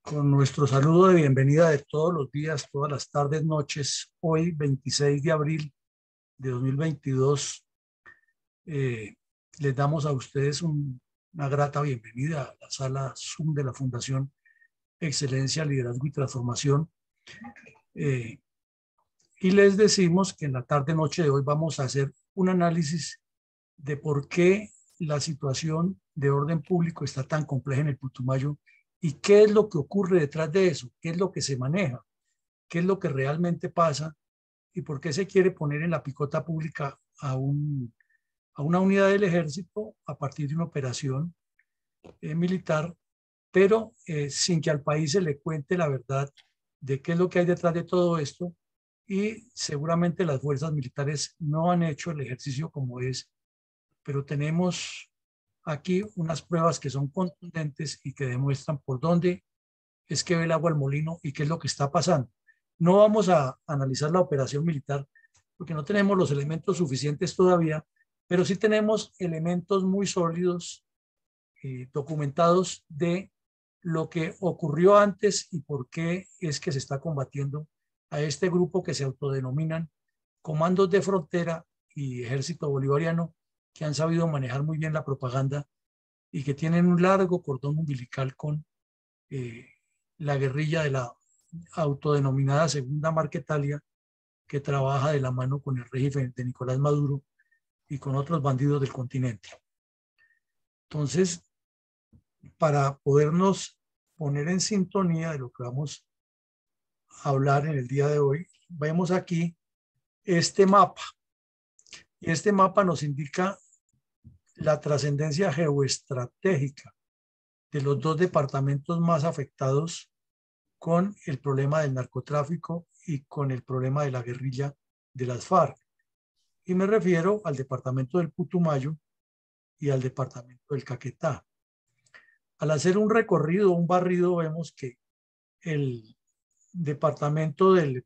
Con nuestro saludo de bienvenida de todos los días, todas las tardes, noches, hoy 26 de abril de 2022, eh, les damos a ustedes una grata bienvenida a la sala Zoom de la Fundación Excelencia, Liderazgo y Transformación. eh, y les decimos que en la tarde-noche de hoy vamos a hacer un análisis de por qué la situación de orden público está tan compleja en el Putumayo y qué es lo que ocurre detrás de eso, qué es lo que se maneja, qué es lo que realmente pasa y por qué se quiere poner en la picota pública a una unidad del ejército a partir de una operación militar, pero sin que al país se le cuente la verdad de qué es lo que hay detrás de todo esto. Y seguramente las fuerzas militares no han hecho el ejercicio como es, pero tenemos aquí unas pruebas que son contundentes y que demuestran por dónde es que ve el agua al molino y qué es lo que está pasando. No vamos a analizar la operación militar porque no tenemos los elementos suficientes todavía, pero sí tenemos elementos muy sólidos documentados de lo que ocurrió antes y por qué es que se está combatiendo a este grupo que se autodenominan comandos de frontera y ejército bolivariano, que han sabido manejar muy bien la propaganda y que tienen un largo cordón umbilical con eh, la guerrilla de la autodenominada Segunda Marquetalia, que trabaja de la mano con el régimen de Nicolás Maduro y con otros bandidos del continente. Entonces, para podernos poner en sintonía de lo que vamos a hablar en el día de hoy, vemos aquí este mapa. Y este mapa nos indica la trascendencia geoestratégica de los dos departamentos más afectados con el problema del narcotráfico y con el problema de la guerrilla de las FARC. Y me refiero al departamento del Putumayo y al departamento del Caquetá. Al hacer un recorrido, un barrido, vemos que el departamento del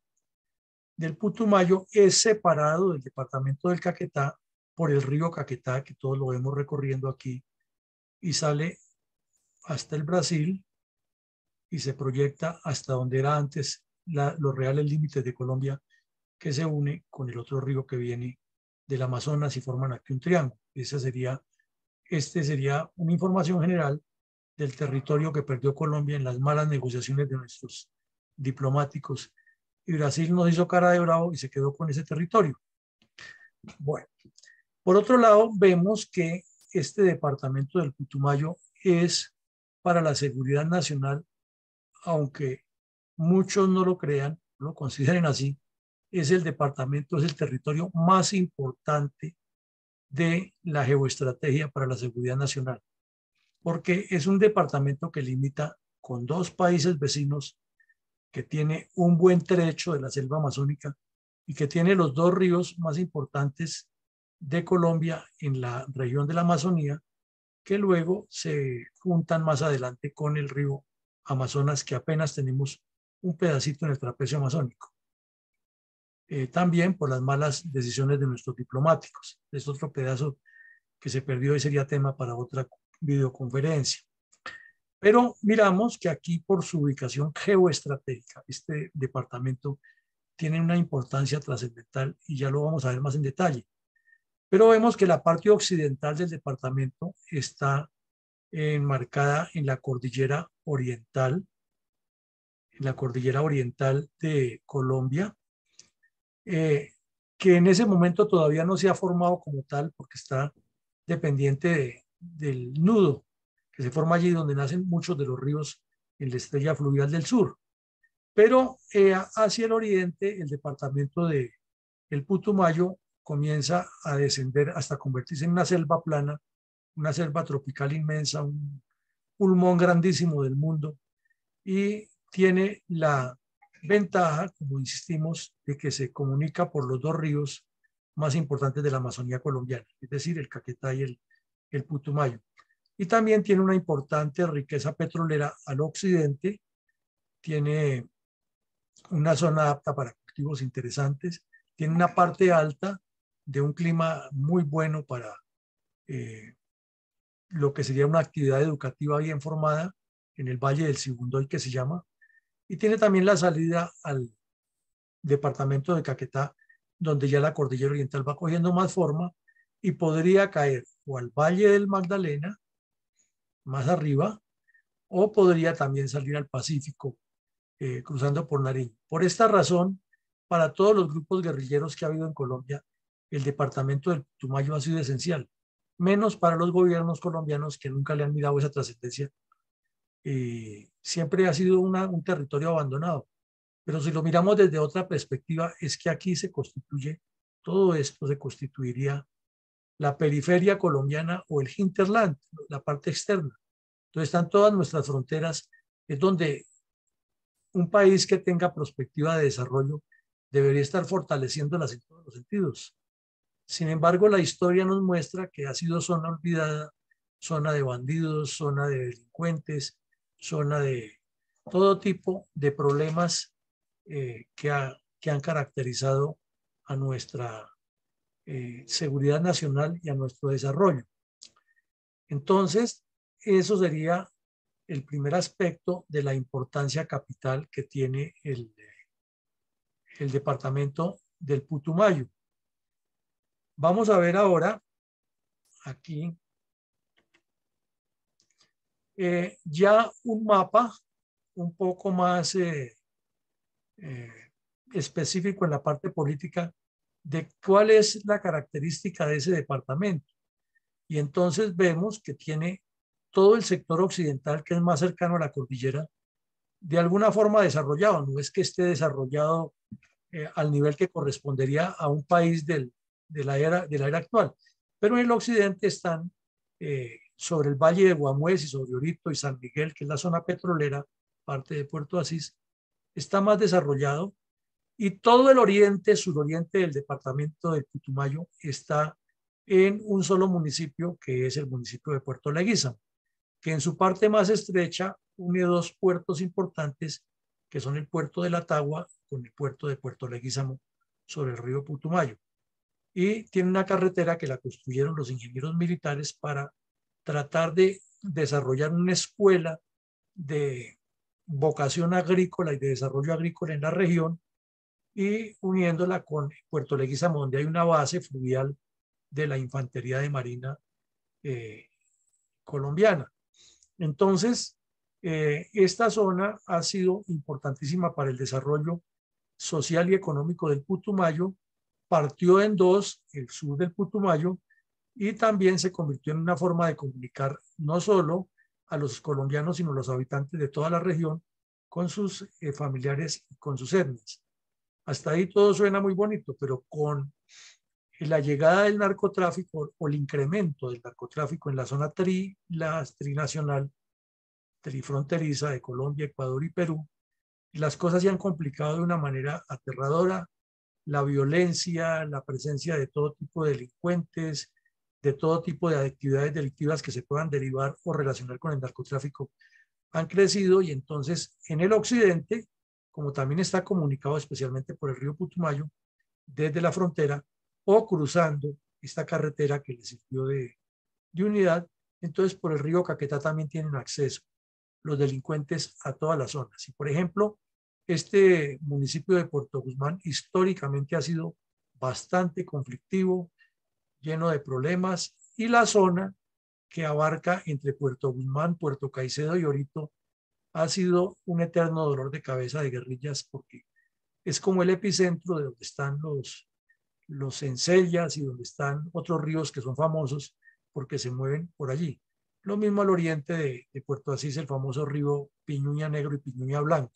Putumayo es separado del departamento del Caquetá por el río Caquetá, que todos lo vemos recorriendo aquí, y sale hasta el Brasil y se proyecta hasta donde era antes los reales límites de Colombia, que se une con el otro río que viene del Amazonas y forman aquí un triángulo. Este sería una información general del territorio que perdió Colombia en las malas negociaciones de nuestros diplomáticos. Y Brasil nos hizo cara de bravo y se quedó con ese territorio. Bueno, por otro lado, vemos que este departamento del Putumayo es para la seguridad nacional, aunque muchos no lo crean, lo consideren así, es el departamento, es el territorio más importante de la geoestrategia para la seguridad nacional, porque es un departamento que limita con dos países vecinos, que tiene un buen trecho de la selva amazónica y que tiene los dos ríos más importantes de Colombia en la región de la Amazonía, que luego se juntan más adelante con el río Amazonas, que apenas tenemos un pedacito en el trapecio amazónico. También por las malas decisiones de nuestros diplomáticos. Es otro pedazo que se perdió y sería tema para otra videoconferencia. Pero miramos que aquí por su ubicación geoestratégica, este departamento tiene una importancia trascendental y ya lo vamos a ver más en detalle. Pero vemos que la parte occidental del departamento está enmarcada en la cordillera oriental de Colombia, eh, que en ese momento todavía no se ha formado como tal porque está dependiente del nudo que se forma allí donde nacen muchos de los ríos en la estrella fluvial del sur. Pero hacia el oriente, el departamento de el Putumayo comienza a descender hasta convertirse en una selva plana, una selva tropical inmensa, un pulmón grandísimo del mundo, y tiene la ventaja, como insistimos, de que se comunica por los dos ríos más importantes de la Amazonía colombiana, es decir, el Caquetá y el Putumayo. Y también tiene una importante riqueza petrolera al occidente, tiene una zona apta para cultivos interesantes, tiene una parte alta de un clima muy bueno para eh, lo que sería una actividad educativa bien formada, en el Valle del Sibundoy que se llama, y tiene también la salida al departamento de Caquetá, donde ya la cordillera oriental va cogiendo más forma y podría caer o al Valle del Magdalena, más arriba, o podría también salir al Pacífico, cruzando por Nariño. Por esta razón, para todos los grupos guerrilleros que ha habido en Colombia, el departamento del Putumayo ha sido esencial, menos para los gobiernos colombianos que nunca le han mirado esa trascendencia. Siempre ha sido un territorio abandonado. Pero si lo miramos desde otra perspectiva, es que aquí se constituye, todo esto se constituiría la periferia colombiana o el hinterland, la parte externa. Entonces están todas nuestras fronteras, es donde un país que tenga perspectiva de desarrollo debería estar fortaleciéndolas en todos los sentidos. Sin embargo, la historia nos muestra que ha sido zona olvidada, zona de bandidos, zona de delincuentes, zona de todo tipo de problemas que han caracterizado a nuestra seguridad nacional y a nuestro desarrollo. Entonces, eso sería el primer aspecto de la importancia capital que tiene el departamento del Putumayo. Vamos a ver ahora aquí ya un mapa un poco más específico en la parte política de cuál es la característica de ese departamento. Y entonces vemos que tiene todo el sector occidental, que es más cercano a la cordillera, de alguna forma desarrollado. No es que esté desarrollado al nivel que correspondería a un país de la era actual, pero en el occidente están sobre el Valle de Guamués y sobre Orito y San Miguel, que es la zona petrolera, parte de Puerto Asís, está más desarrollado, y todo el oriente, suroriente del departamento del Putumayo está en un solo municipio, que es el municipio de Puerto Leguízamo, que en su parte más estrecha une dos puertos importantes, que son el puerto de La Tagua con el puerto de Puerto Leguízamo sobre el río Putumayo. Y tiene una carretera que la construyeron los ingenieros militares para tratar de desarrollar una escuela de vocación agrícola y de desarrollo agrícola en la región, y uniéndola con Puerto Leguízamo, donde hay una base fluvial de la Infantería de Marina colombiana. Entonces, esta zona ha sido importantísima para el desarrollo social y económico del Putumayo. Partió en dos, el sur del Putumayo, y también se convirtió en una forma de comunicar no solo a los colombianos, sino a los habitantes de toda la región con sus familiares y con sus etnias. Hasta ahí todo suena muy bonito, pero con la llegada del narcotráfico o el incremento del narcotráfico en la zona trinacional, trifronteriza de Colombia, Ecuador y Perú, las cosas se han complicado de una manera aterradora. La violencia, la presencia de todo tipo de delincuentes, de todo tipo de actividades delictivas que se puedan derivar o relacionar con el narcotráfico han crecido, y entonces en el occidente, como también está comunicado especialmente por el río Putumayo, desde la frontera o cruzando esta carretera que les sirvió de unidad, entonces por el río Caquetá también tienen acceso los delincuentes a todas las zonas. Y por ejemplo, este municipio de Puerto Guzmán históricamente ha sido bastante conflictivo, lleno de problemas, y la zona que abarca entre Puerto Guzmán, Puerto Caicedo y Orito ha sido un eterno dolor de cabeza de guerrillas, porque es como el epicentro de donde están los encellas y donde están otros ríos que son famosos porque se mueven por allí. Lo mismo al oriente de Puerto Asís, el famoso río Piñuña Negro y Piñuña Blanco.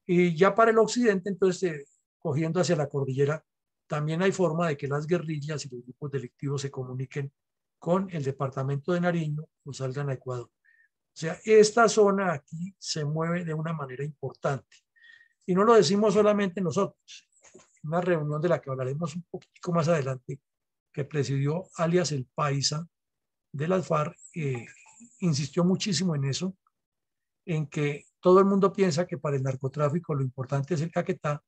Y ya para el occidente, entonces, cogiendo hacia la cordillera, también hay forma de que las guerrillas y los grupos delictivos se comuniquen con el departamento de Nariño o salgan a Ecuador. O sea, esta zona aquí se mueve de una manera importante. Y no lo decimos solamente nosotros. Una reunión de la que hablaremos un poquito más adelante, que presidió alias el Paisa de las FARC, insistió muchísimo en eso, en que todo el mundo piensa que para el narcotráfico lo importante es el Caquetá,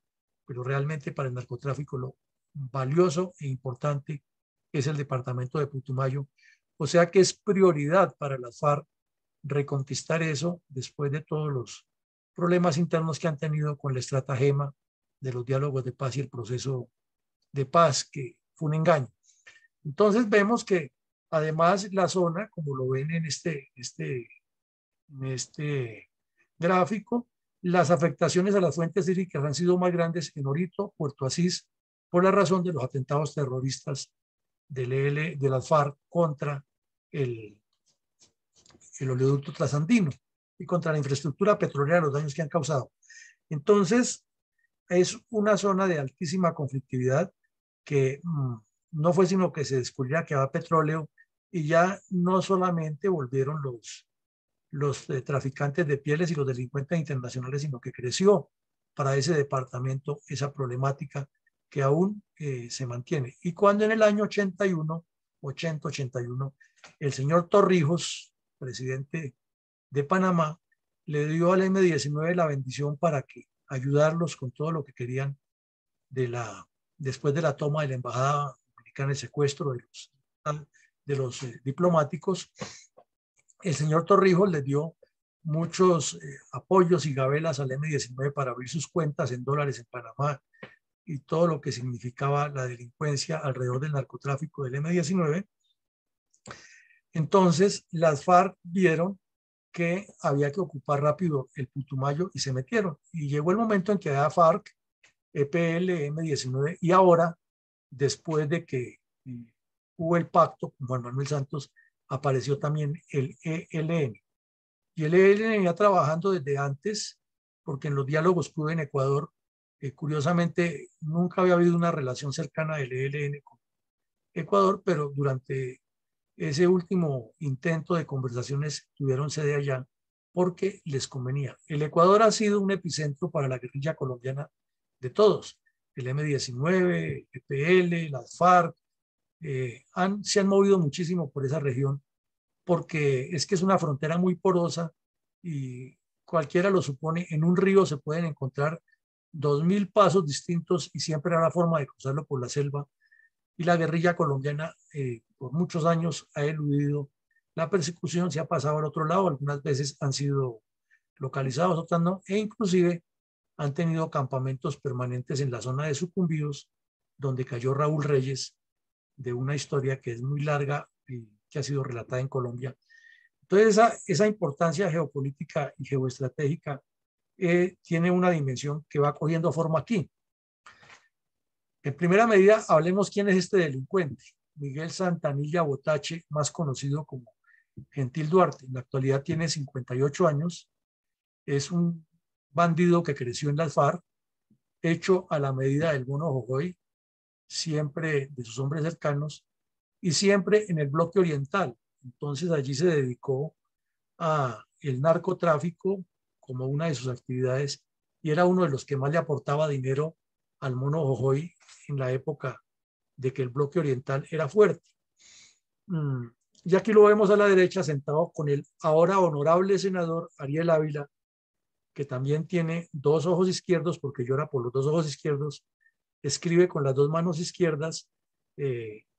pero realmente para el narcotráfico lo valioso e importante es el departamento de Putumayo. O sea que es prioridad para las FARC reconquistar eso después de todos los problemas internos que han tenido con la estratagema de los diálogos de paz y el proceso de paz, que fue un engaño. Entonces vemos que además la zona, como lo ven en este gráfico, las afectaciones a las fuentes hídricas han sido más grandes en Orito, Puerto Asís, por la razón de los atentados terroristas de las FARC contra el, el oleoducto trasandino y contra la infraestructura petrolera, los daños que han causado. Entonces, es una zona de altísima conflictividad que no fue sino que se descubriera que había petróleo y ya no solamente volvieron los traficantes de pieles y los delincuentes internacionales, sino que creció para ese departamento esa problemática que aún se mantiene. Y cuando en el año 81, el señor Torrijos, presidente de Panamá, le dio al M-19 la bendición para que ayudarlos con todo lo que querían después de la toma de la embajada americana, el secuestro de los diplomáticos. El señor Torrijos les dio muchos apoyos y gabelas al M-19 para abrir sus cuentas en dólares en Panamá y todo lo que significaba la delincuencia alrededor del narcotráfico del M-19. Entonces las FARC vieron que había que ocupar rápido el Putumayo y se metieron. Y llegó el momento en que había FARC, EPL, M-19 y ahora, después de que hubo el pacto con Juan Manuel Santos, apareció también el ELN. Y el ELN venía trabajando desde antes, porque en los diálogos que hubo en Ecuador, curiosamente, nunca había habido una relación cercana del ELN con Ecuador, pero durante ese último intento de conversaciones tuvieron sede allá porque les convenía. El Ecuador ha sido un epicentro para la guerrilla colombiana de todos. El M-19, EPL, las FARC, se han movido muchísimo por esa región porque es que es una frontera muy porosa y cualquiera lo supone. En un río se pueden encontrar 2000 pasos distintos y siempre habrá forma de cruzarlo por la selva. Y la guerrilla colombiana por muchos años ha eludido la persecución, se ha pasado al otro lado, algunas veces han sido localizados, otras no, e inclusive han tenido campamentos permanentes en la zona de Sucumbíos, donde cayó Raúl Reyes, de una historia que es muy larga y que ha sido relatada en Colombia. Entonces esa importancia geopolítica y geoestratégica tiene una dimensión que va cogiendo forma aquí. En primera medida, hablemos quién es este delincuente. Miguel Santanilla Botache, más conocido como Gentil Duarte. En la actualidad tiene 58 años. Es un bandido que creció en las FARC, hecho a la medida del Mono Jojoy, siempre de sus hombres cercanos y siempre en el bloque oriental. Entonces allí se dedicó a el narcotráfico como una de sus actividades y era uno de los que más le aportaba dinero al Mono Jojoy en la época de que el bloque oriental era fuerte. Y aquí lo vemos a la derecha sentado con el ahora honorable senador Ariel Ávila, que también tiene dos ojos izquierdos porque llora por los dos ojos izquierdos, escribe con las dos manos izquierdas,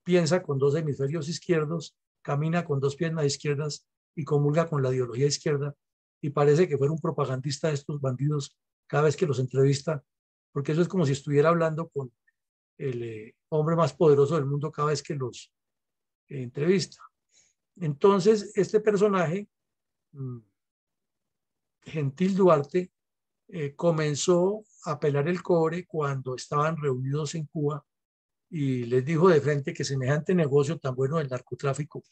piensa con dos hemisferios izquierdos, camina con dos piernas izquierdas y comulga con la ideología izquierda y parece que fuera un propagandista de estos bandidos cada vez que los entrevista, porque eso es como si estuviera hablando con el hombre más poderoso del mundo cada vez que los entrevista. Entonces, este personaje, Gentil Duarte, comenzó a pelar el cobre cuando estaban reunidos en Cuba y les dijo de frente que semejante negocio tan bueno del narcotráfico,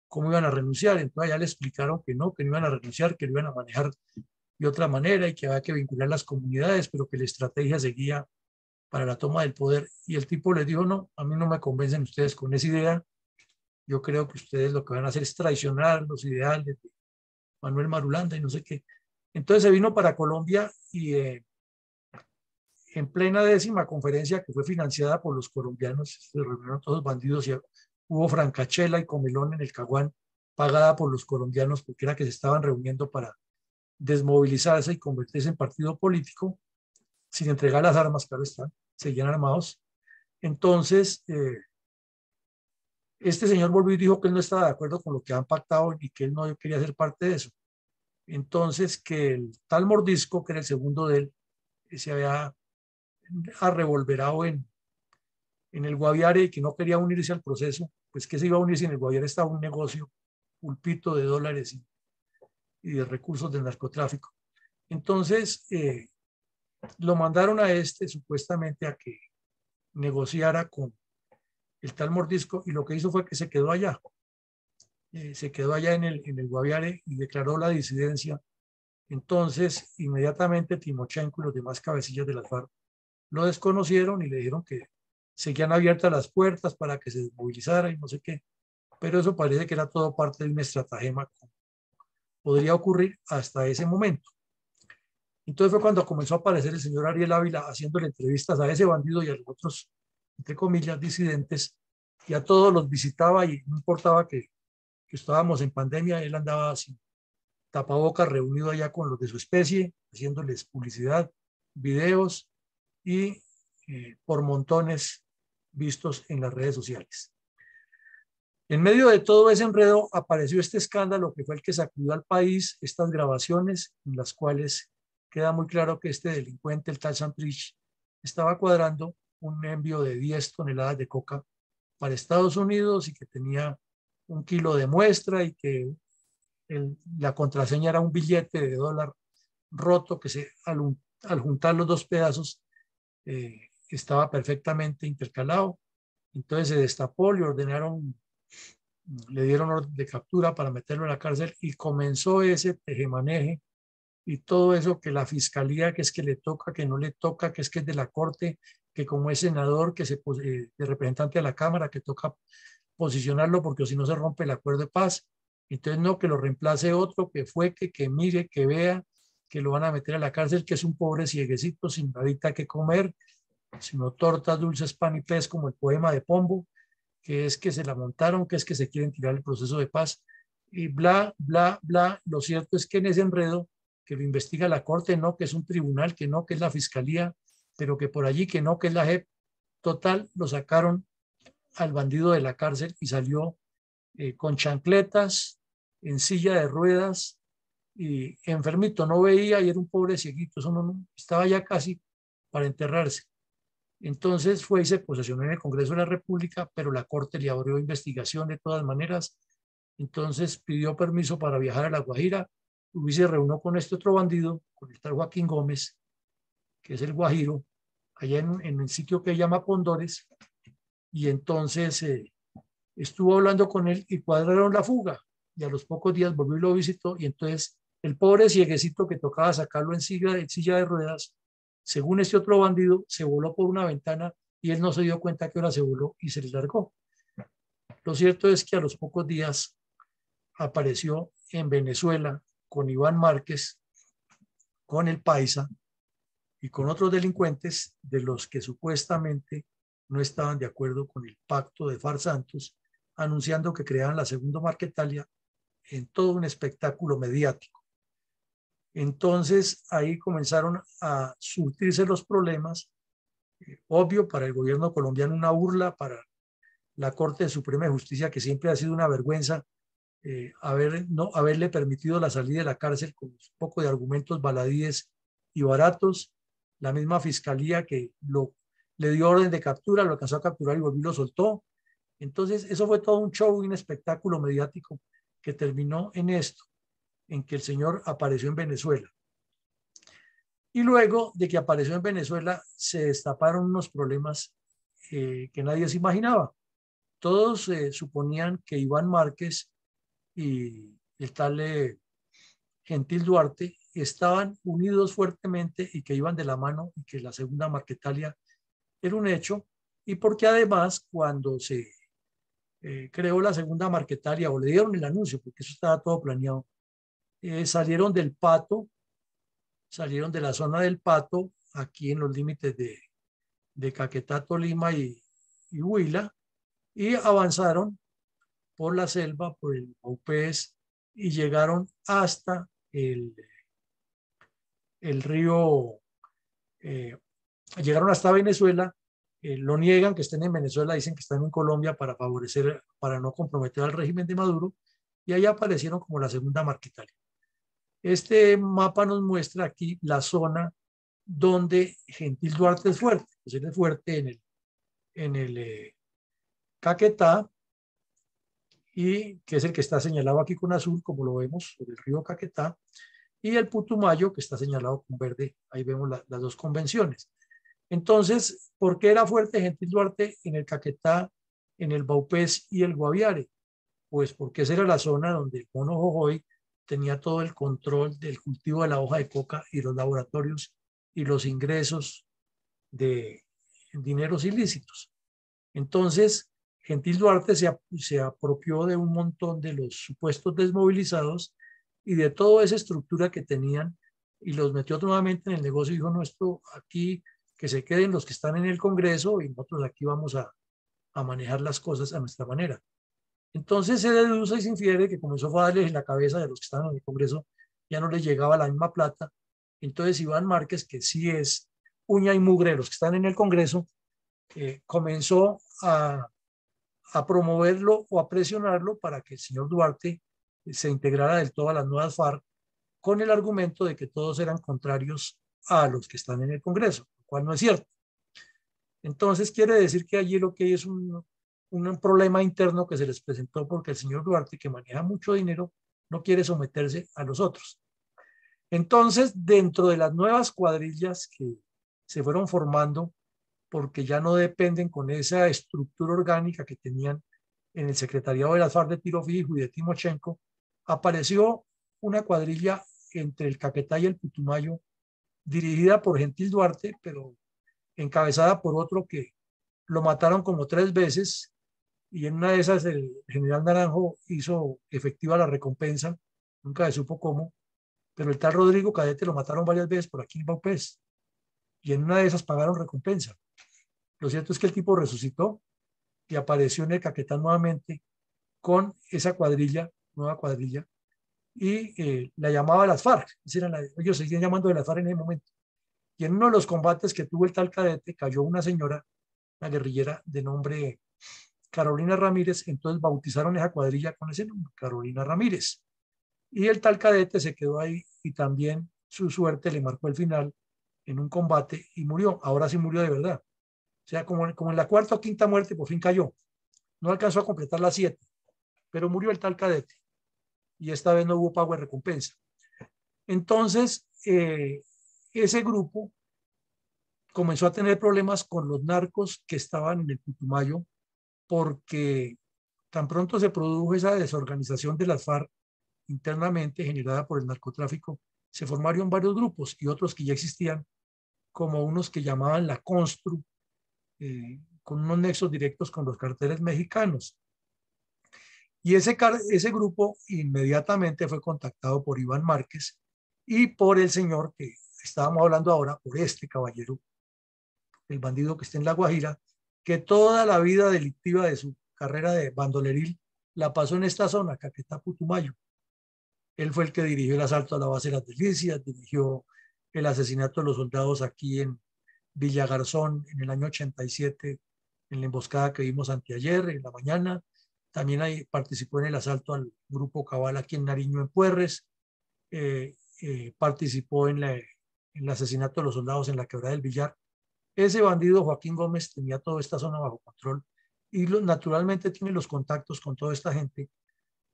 ¿cómo iban a renunciar? Entonces ya le explicaron que no iban a renunciar, que lo iban a manejar de otra manera y que había que vincular las comunidades, pero que la estrategia seguía para la toma del poder. Y el tipo les dijo, no, a mí no me convencen ustedes con esa idea, yo creo que ustedes lo que van a hacer es traicionar los ideales de Manuel Marulanda y no sé qué. Entonces se vino para Colombia y en plena 10ª conferencia que fue financiada por los colombianos, se reunieron todos los bandidos y hubo francachela y comelón en el Caguán, pagada por los colombianos porque era que se estaban reuniendo para desmovilizarse y convertirse en partido político, sin entregar las armas, claro está, seguían armados. Entonces, este señor volvió y dijo que él no estaba de acuerdo con lo que han pactado y que él no quería ser parte de eso. Entonces, que el tal Mordisco, que era el segundo de él, se había arrevolverado en el Guaviare y que no quería unirse al proceso, pues que se iba a unir si en el Guaviare estaba un negocio pulpito de dólares y de recursos del narcotráfico. Entonces, lo mandaron a este supuestamente a que negociara con el tal Mordisco y lo que hizo fue que se quedó allá. Se quedó allá en el Guaviare y declaró la disidencia. Entonces, inmediatamente Timochenko y los demás cabecillas de las FARC lo desconocieron y le dijeron que seguían abiertas las puertas para que se desmovilizara y no sé qué. Pero eso parece que era todo parte de un estratagema que podría ocurrir hasta ese momento. Entonces fue cuando comenzó a aparecer el señor Ariel Ávila haciéndole entrevistas a ese bandido y a los otros, entre comillas, disidentes, y a todos los visitaba y no importaba que estábamos en pandemia, él andaba sin tapabocas reunido allá con los de su especie, haciéndoles publicidad, videos y por montones vistos en las redes sociales. En medio de todo ese enredo apareció este escándalo que fue el que sacudió al país, estas grabaciones en las cuales queda muy claro que este delincuente, el tal Santrich, estaba cuadrando un envío de 10 toneladas de coca para Estados Unidos y que tenía 1 kilo de muestra y que la contraseña era un billete de dólar roto que al juntar los dos pedazos estaba perfectamente intercalado. Entonces se destapó, le dieron orden de captura para meterlo en la cárcel y comenzó ese tejemaneje y todo eso que la fiscalía, que es que le toca, que no le toca, que es de la corte, que como es senador, de representante de la Cámara, que toca posicionarlo porque si no se rompe el acuerdo de paz. Entonces no, que lo reemplace otro, que fue, que mire, que vea, que lo van a meter a la cárcel, que es un pobre cieguecito sin nadita que comer, sino tortas, dulces, pan y pez, como el poema de Pombo, que es que se la montaron, que es que se quieren tirar el proceso de paz, y bla, bla, bla. Lo cierto es que en ese enredo, que lo investiga la Corte, no, que es un tribunal, que no, que es la Fiscalía, pero que por allí, que no, que es la JEP, total, lo sacaron al bandido de la cárcel y salió con chancletas, en silla de ruedas y enfermito, no veía y era un pobre cieguito, eso no, estaba ya casi para enterrarse. Entonces fue y se posesionó en el Congreso de la República, pero la Corte le abrió investigación de todas maneras. Entonces pidió permiso para viajar a La Guajira y se reunió con este otro bandido, con el tal Joaquín Gómez, que es el Guajiro, allá en el sitio que se llama Pondores, y entonces estuvo hablando con él y cuadraron la fuga. Y a los pocos días volvió y lo visitó. Y entonces el pobre cieguecito que tocaba sacarlo en silla de ruedas, según este otro bandido, se voló por una ventana y él no se dio cuenta que ahora se voló y se le largó. Lo cierto es que a los pocos días apareció en Venezuela con Iván Márquez, con el Paisa y con otros delincuentes de los que supuestamente no estaban de acuerdo con el pacto de Far Santos, anunciando que creaban la segunda Marquetalia en todo un espectáculo mediático. Entonces ahí comenzaron a surtirse los problemas, obvio para el gobierno colombiano una burla, para la Corte Suprema de Justicia, que siempre ha sido una vergüenza haberle permitido la salida de la cárcel con un poco de argumentos baladíes y baratos. La misma fiscalía que le dio orden de captura, lo alcanzó a capturar y volvió y lo soltó. Entonces, eso fue todo un show y un espectáculo mediático que terminó en esto, en que el señor apareció en Venezuela. Y luego de que apareció en Venezuela, se destaparon unos problemas que nadie se imaginaba. Todos suponían que Iván Márquez y el tal Gentil Duarte estaban unidos fuertemente y que iban de la mano y que la segunda Marquetalia era un hecho, y porque además cuando se creó la segunda Marquetalia o le dieron el anuncio, porque eso estaba todo planeado, salieron del Pato, salieron de la zona del Pato, aquí en los límites de Caquetá, Tolima y Huila, y avanzaron por la selva, por el Maupés, y llegaron hasta el río, llegaron hasta Venezuela, lo niegan que estén en Venezuela, dicen que están en Colombia para favorecer, para no comprometer al régimen de Maduro, y ahí aparecieron como la segunda Marquetalia. Este mapa nos muestra aquí la zona donde Gentil Duarte es fuerte. Pues él es fuerte en el Caquetá, y que es el que está señalado aquí con azul, como lo vemos, sobre el río Caquetá, y el Putumayo, que está señalado con verde. Ahí vemos las dos convenciones. Entonces, ¿por qué era fuerte Gentil Duarte en el Caquetá, en el Baupés y el Guaviare? Pues porque esa era la zona donde el mono Jojoy tenía todo el control del cultivo de la hoja de coca y los laboratorios y los ingresos de dineros ilícitos. Entonces, Gentil Duarte se apropió de un montón de los supuestos desmovilizados y de toda esa estructura que tenían, y los metió nuevamente en el negocio y dijo, no, esto aquí, que se queden los que están en el Congreso y nosotros aquí vamos a manejar las cosas a nuestra manera. Entonces se deduce y se infiere que comenzó a darles en la cabeza de los que estaban en el Congreso, ya no les llegaba la misma plata. Entonces Iván Márquez, que sí es uña y mugre de los que están en el Congreso, comenzó a promoverlo o a presionarlo para que el señor Duarte se integrara del todo a las nuevas FARC, con el argumento de que todos eran contrarios a los que están en el Congreso, lo cual no es cierto. Entonces quiere decir que allí lo que hay es un problema interno que se les presentó porque el señor Duarte, que maneja mucho dinero, no quiere someterse a los otros. Entonces, dentro de las nuevas cuadrillas que se fueron formando, porque ya no dependen con esa estructura orgánica que tenían en el secretariado de las FARC de Tiro Fijo y de Timochenko, apareció una cuadrilla entre el Caquetá y el Putumayo, dirigida por Gentil Duarte, pero encabezada por otro que lo mataron como 3 veces, y en una de esas el general Naranjo hizo efectiva la recompensa, nunca se supo cómo, pero el tal Rodrigo Cadete lo mataron varias veces por aquí en Baupés, y en una de esas pagaron recompensa. Lo cierto es que el tipo resucitó y apareció en el Caquetá nuevamente con esa cuadrilla, nueva cuadrilla, y la llamaba las FARC. Ellos seguían llamando de las FARC en ese momento. Y en uno de los combates que tuvo el tal Cadete cayó una señora, una guerrillera de nombre Carolina Ramírez, entonces bautizaron esa cuadrilla con ese nombre, Carolina Ramírez. Y el tal Cadete se quedó ahí y también su suerte le marcó el final en un combate y murió. Ahora sí murió de verdad. O sea, como en la cuarta o quinta muerte, por fin cayó. No alcanzó a completar las 7, pero murió el tal Cadete. Y esta vez no hubo pago de recompensa. Entonces, ese grupo comenzó a tener problemas con los narcos que estaban en el Putumayo, porque tan pronto se produjo esa desorganización de las FARC internamente generada por el narcotráfico, se formaron varios grupos y otros que ya existían, como unos que llamaban la Constru, con unos nexos directos con los carteles mexicanos. Y ese grupo inmediatamente fue contactado por Iván Márquez y por el señor que estábamos hablando ahora, por este caballero, el bandido que está en La Guajira, que toda la vida delictiva de su carrera de bandoleril la pasó en esta zona, Caquetá, Putumayo. Él fue el que dirigió el asalto a la base de las Delicias, dirigió el asesinato de los soldados aquí en Villagarzón en el año 87, en la emboscada que vimos anteayer, en la mañana. También ahí participó en el asalto al grupo Cabal aquí en Nariño, en Puerres. Participó en el asesinato de los soldados en la Quebrada del Villar. Ese bandido Joaquín Gómez tenía toda esta zona bajo control y naturalmente tiene los contactos con toda esta gente.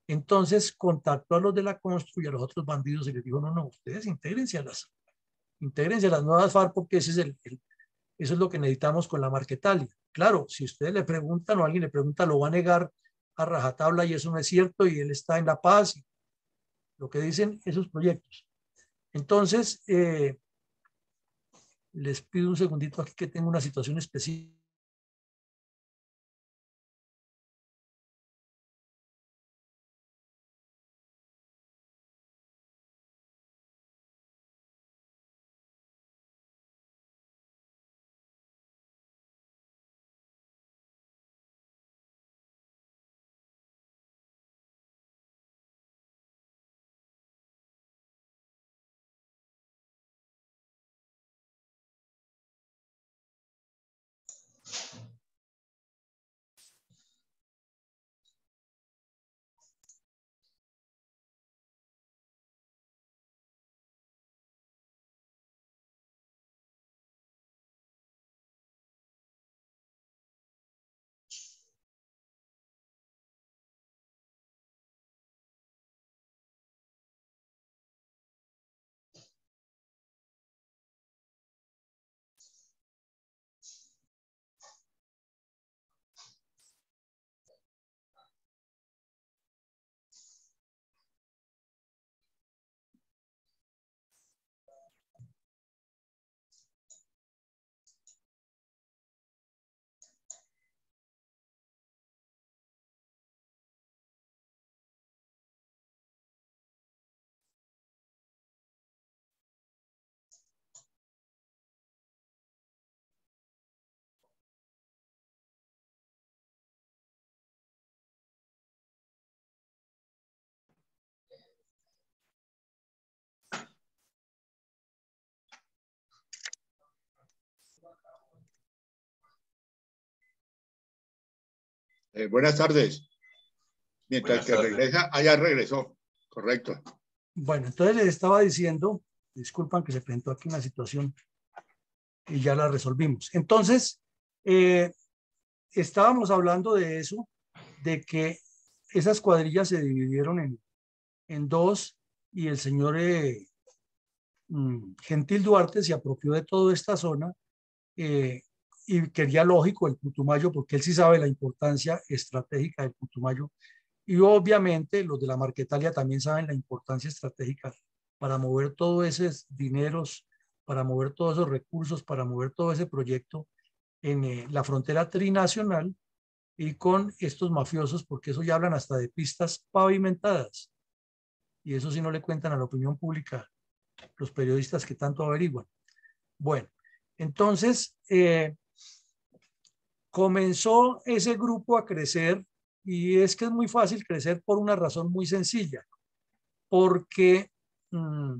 Entonces contactó a los de la Constru y a los otros bandidos y les dijo, no, no, ustedes intégrense a las nuevas FARC porque ese es eso es lo que necesitamos con la Marquetalia. Claro, si ustedes le preguntan o alguien le pregunta, lo va a negar a rajatabla y eso no es cierto y él está en La Paz, y lo que dicen esos proyectos. Entonces, les pido un segundito aquí que tengo una situación específica. Buenas tardes. Mientras Buenas que tardes. regresa, allá regresó. Correcto. Bueno, entonces les estaba diciendo, disculpan que se presentó aquí una situación y ya la resolvimos. Entonces, estábamos hablando de eso, de que esas cuadrillas se dividieron en dos y el señor Gentil Duarte se apropió de toda esta zona eh, y quería lógico el Putumayo porque él sí sabe la importancia estratégica del Putumayo y obviamente los de la Marquetalia también saben la importancia estratégica para mover todos esos dineros, para mover todos esos recursos, para mover todo ese proyecto en la frontera trinacional y con estos mafiosos, porque eso ya hablan hasta de pistas pavimentadas. Y eso sí no le cuentan a la opinión pública los periodistas que tanto averiguan. Bueno, entonces comenzó ese grupo a crecer y es que es muy fácil crecer por una razón muy sencilla, porque mmm,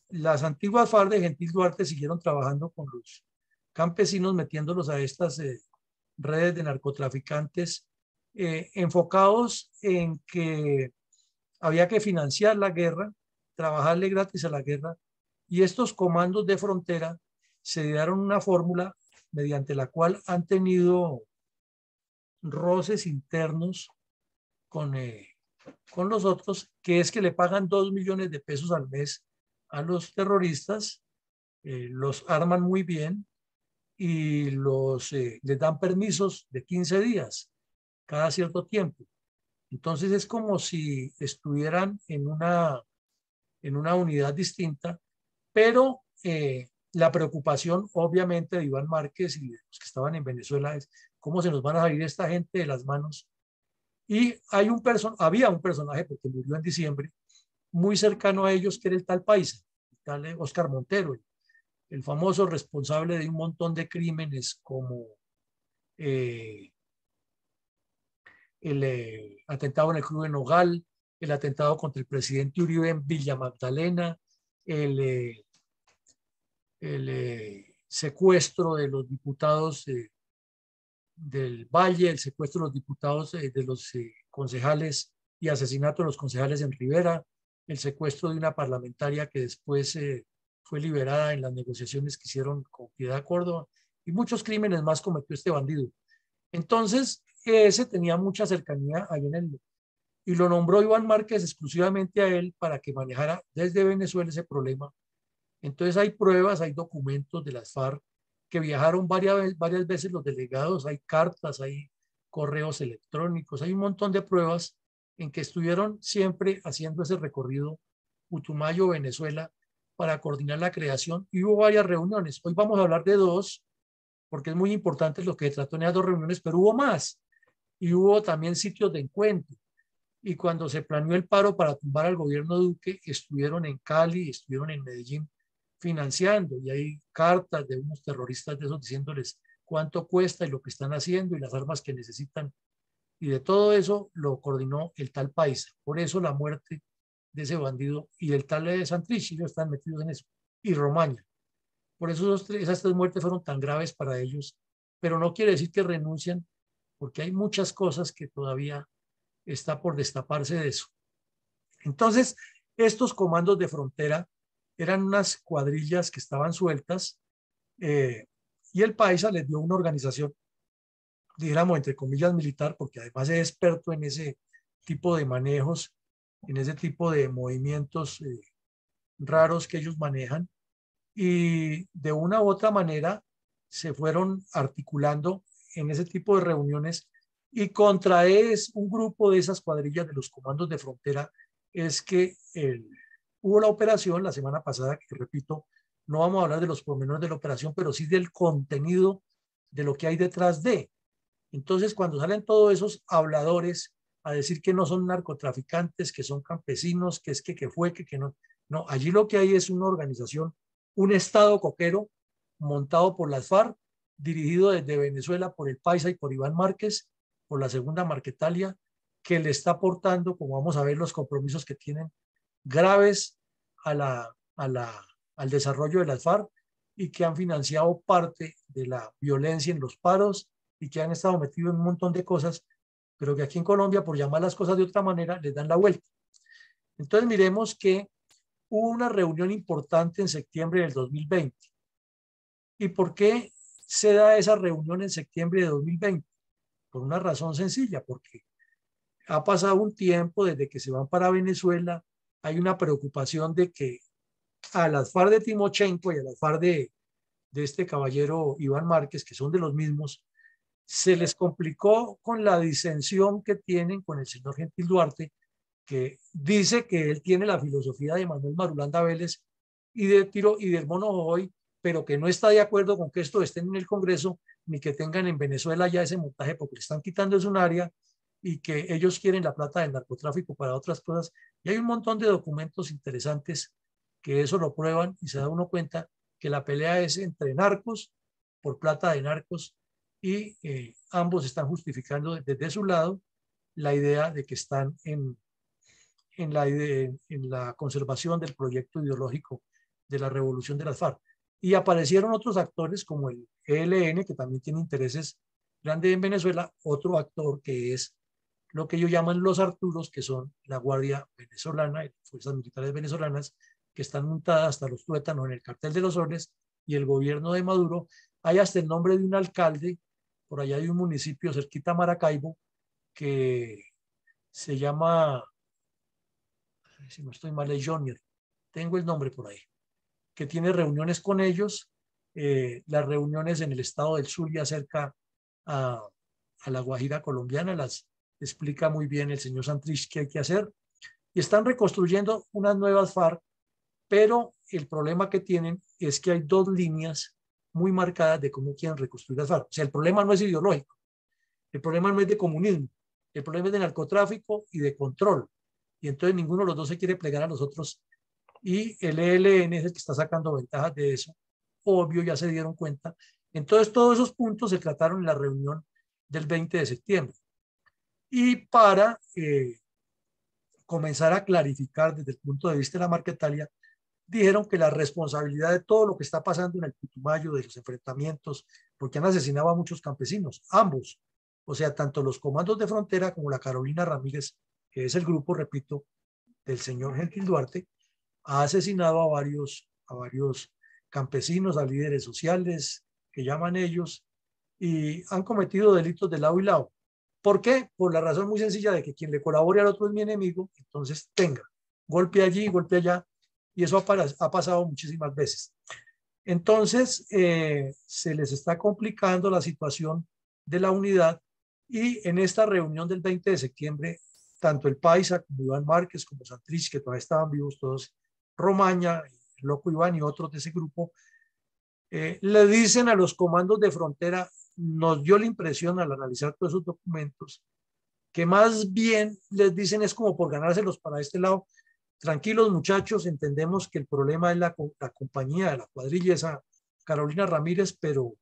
las antiguas FARC de Gentil Duarte siguieron trabajando con los campesinos, metiéndolos a estas redes de narcotraficantes, enfocados en que había que financiar la guerra, trabajarle gratis a la guerra, y estos comandos de frontera se dieron una fórmula mediante la cual han tenido roces internos con con los otros, que es que le pagan 2 millones de pesos al mes a los terroristas, los arman muy bien y les dan permisos de 15 días cada cierto tiempo. Entonces es como si estuvieran en una unidad distinta, pero la preocupación obviamente de Iván Márquez y de los que estaban en Venezuela es cómo se nos van a salir esta gente de las manos. Y había un personaje, porque murió en diciembre, muy cercano a ellos, que era el tal Paisa, el tal Oscar Montero, el famoso responsable de un montón de crímenes como eh, el atentado en el Club de Nogal, el atentado contra el presidente Uribe en Villa Magdalena, el, eh, el secuestro de los diputados del Valle, el secuestro de los diputados de los concejales y asesinato de los concejales en Rivera, el secuestro de una parlamentaria que después fue liberada en las negociaciones que hicieron con Piedad Córdoba y muchos crímenes más cometió este bandido. Entonces, ese tenía mucha cercanía ahí en el y lo nombró Iván Márquez exclusivamente a él para que manejara desde Venezuela ese problema. Entonces hay pruebas, hay documentos de las FARC que viajaron varias veces los delegados, hay cartas, hay correos electrónicos, hay un montón de pruebas en que estuvieron siempre haciendo ese recorrido Putumayo, Venezuela, para coordinar la creación y hubo varias reuniones. Hoy vamos a hablar de dos, porque es muy importante lo que se trató en esas dos reuniones, pero hubo más y hubo también sitios de encuentro. Y cuando se planeó el paro para tumbar al gobierno Duque, estuvieron en Cali, estuvieron en Medellín financiando y hay cartas de unos terroristas de esos diciéndoles cuánto cuesta y lo que están haciendo y las armas que necesitan. Y de todo eso lo coordinó el tal Paisa. Por eso la muerte de ese bandido y el tal de Santrich, ellos están metidos en eso. Y Romaña. Por eso esas tres muertes fueron tan graves para ellos. Pero no quiere decir que renuncian, porque hay muchas cosas que todavía está por destaparse de eso. Entonces, estos comandos de frontera eran unas cuadrillas que estaban sueltas eh, y el Paisa les dio una organización, digamos, entre comillas, militar, porque además es experto en ese tipo de manejos, en ese tipo de movimientos raros que ellos manejan y de una u otra manera se fueron articulando en ese tipo de reuniones y contra es un grupo de esas cuadrillas de los comandos de frontera es que hubo la operación la semana pasada, que repito, no vamos a hablar de los pormenores de la operación, pero sí del contenido de lo que hay detrás de. Entonces, cuando salen todos esos habladores a decir que no son narcotraficantes, que son campesinos, que es que fue, que no, no, allí lo que hay es una organización, un estado coquero montado por las FARC, dirigido desde Venezuela por el Paisa y por Iván Márquez, por la segunda Marquetalia, que le está aportando, como vamos a ver, los compromisos que tienen graves a al desarrollo de las FARC y que han financiado parte de la violencia en los paros y que han estado metidos en un montón de cosas pero que aquí en Colombia, por llamar las cosas de otra manera, les dan la vuelta. Entonces miremos que hubo una reunión importante en septiembre del 2020. ¿Y por qué se da esa reunión en septiembre de 2020? Por una razón sencilla, porque ha pasado un tiempo desde que se van para Venezuela, hay una preocupación de que a las FARC de Timochenko y a las FARC de este caballero Iván Márquez, que son de los mismos, se les complicó con la disensión que tienen con el señor Gentil Duarte, que dice que él tiene la filosofía de Manuel Marulanda Vélez y de Tiro y del Mono Jojoy, pero que no está de acuerdo con que esto esté en el Congreso ni que tengan en Venezuela ya ese montaje, porque le están quitando es un área y que ellos quieren la plata del narcotráfico para otras cosas. Y hay un montón de documentos interesantes que eso lo prueban y se da uno cuenta que la pelea es entre narcos por plata de narcos y ambos están justificando desde su lado la idea de que están en la conservación del proyecto ideológico de la revolución de las FARC. Y aparecieron otros actores como el ELN, que también tiene intereses grandes en Venezuela, otro actor que es lo que ellos llaman los Arturos, que son la Guardia Venezolana y las fuerzas militares venezolanas, que están montadas hasta los tuétanos en el cartel de los soles, y el gobierno de Maduro. Hay hasta el nombre de un alcalde, por allá hay un municipio cerquita a Maracaibo, que se llama, si no estoy mal, es Jonier, tengo el nombre por ahí, que tiene reuniones con ellos, las reuniones en el estado del Zulia cerca a la Guajira colombiana, las explica muy bien el señor Santrich qué hay que hacer, y están reconstruyendo unas nuevas FARC, pero el problema que tienen es que hay dos líneas muy marcadas de cómo quieren reconstruir las FARC. O sea, el problema no es ideológico, el problema no es de comunismo, el problema es de narcotráfico y de control, y entonces ninguno de los dos se quiere plegar a los otros, y el ELN es el que está sacando ventajas de eso, obvio, ya se dieron cuenta. Entonces todos esos puntos se trataron en la reunión del 20 de septiembre. Y para comenzar a clarificar desde el punto de vista de la Marquetalia, dijeron que la responsabilidad de todo lo que está pasando en el Putumayo, de los enfrentamientos, porque han asesinado a muchos campesinos, ambos, o sea, tanto los comandos de frontera como la Carolina Ramírez, que es el grupo, repito, del señor Gentil Duarte, ha asesinado a varios campesinos, a líderes sociales, que llaman ellos, y han cometido delitos de lado y lado. ¿Por qué? Por la razón muy sencilla de que quien le colabore al otro es mi enemigo, entonces tenga golpe allí, golpe allá, y eso ha pasado muchísimas veces. Entonces, se les está complicando la situación de la unidad, y en esta reunión del 20 de septiembre, tanto el Paisa como Iván Márquez, como Santrich, que todavía estaban vivos todos, Romaña, el Loco Iván y otros de ese grupo, le dicen a los comandos de frontera, nos dio la impresión al analizar todos esos documentos, que más bien les dicen es como por ganárselos para este lado. Tranquilos muchachos, entendemos que el problema es la compañía de la cuadrilla, esa Carolina Ramírez, pero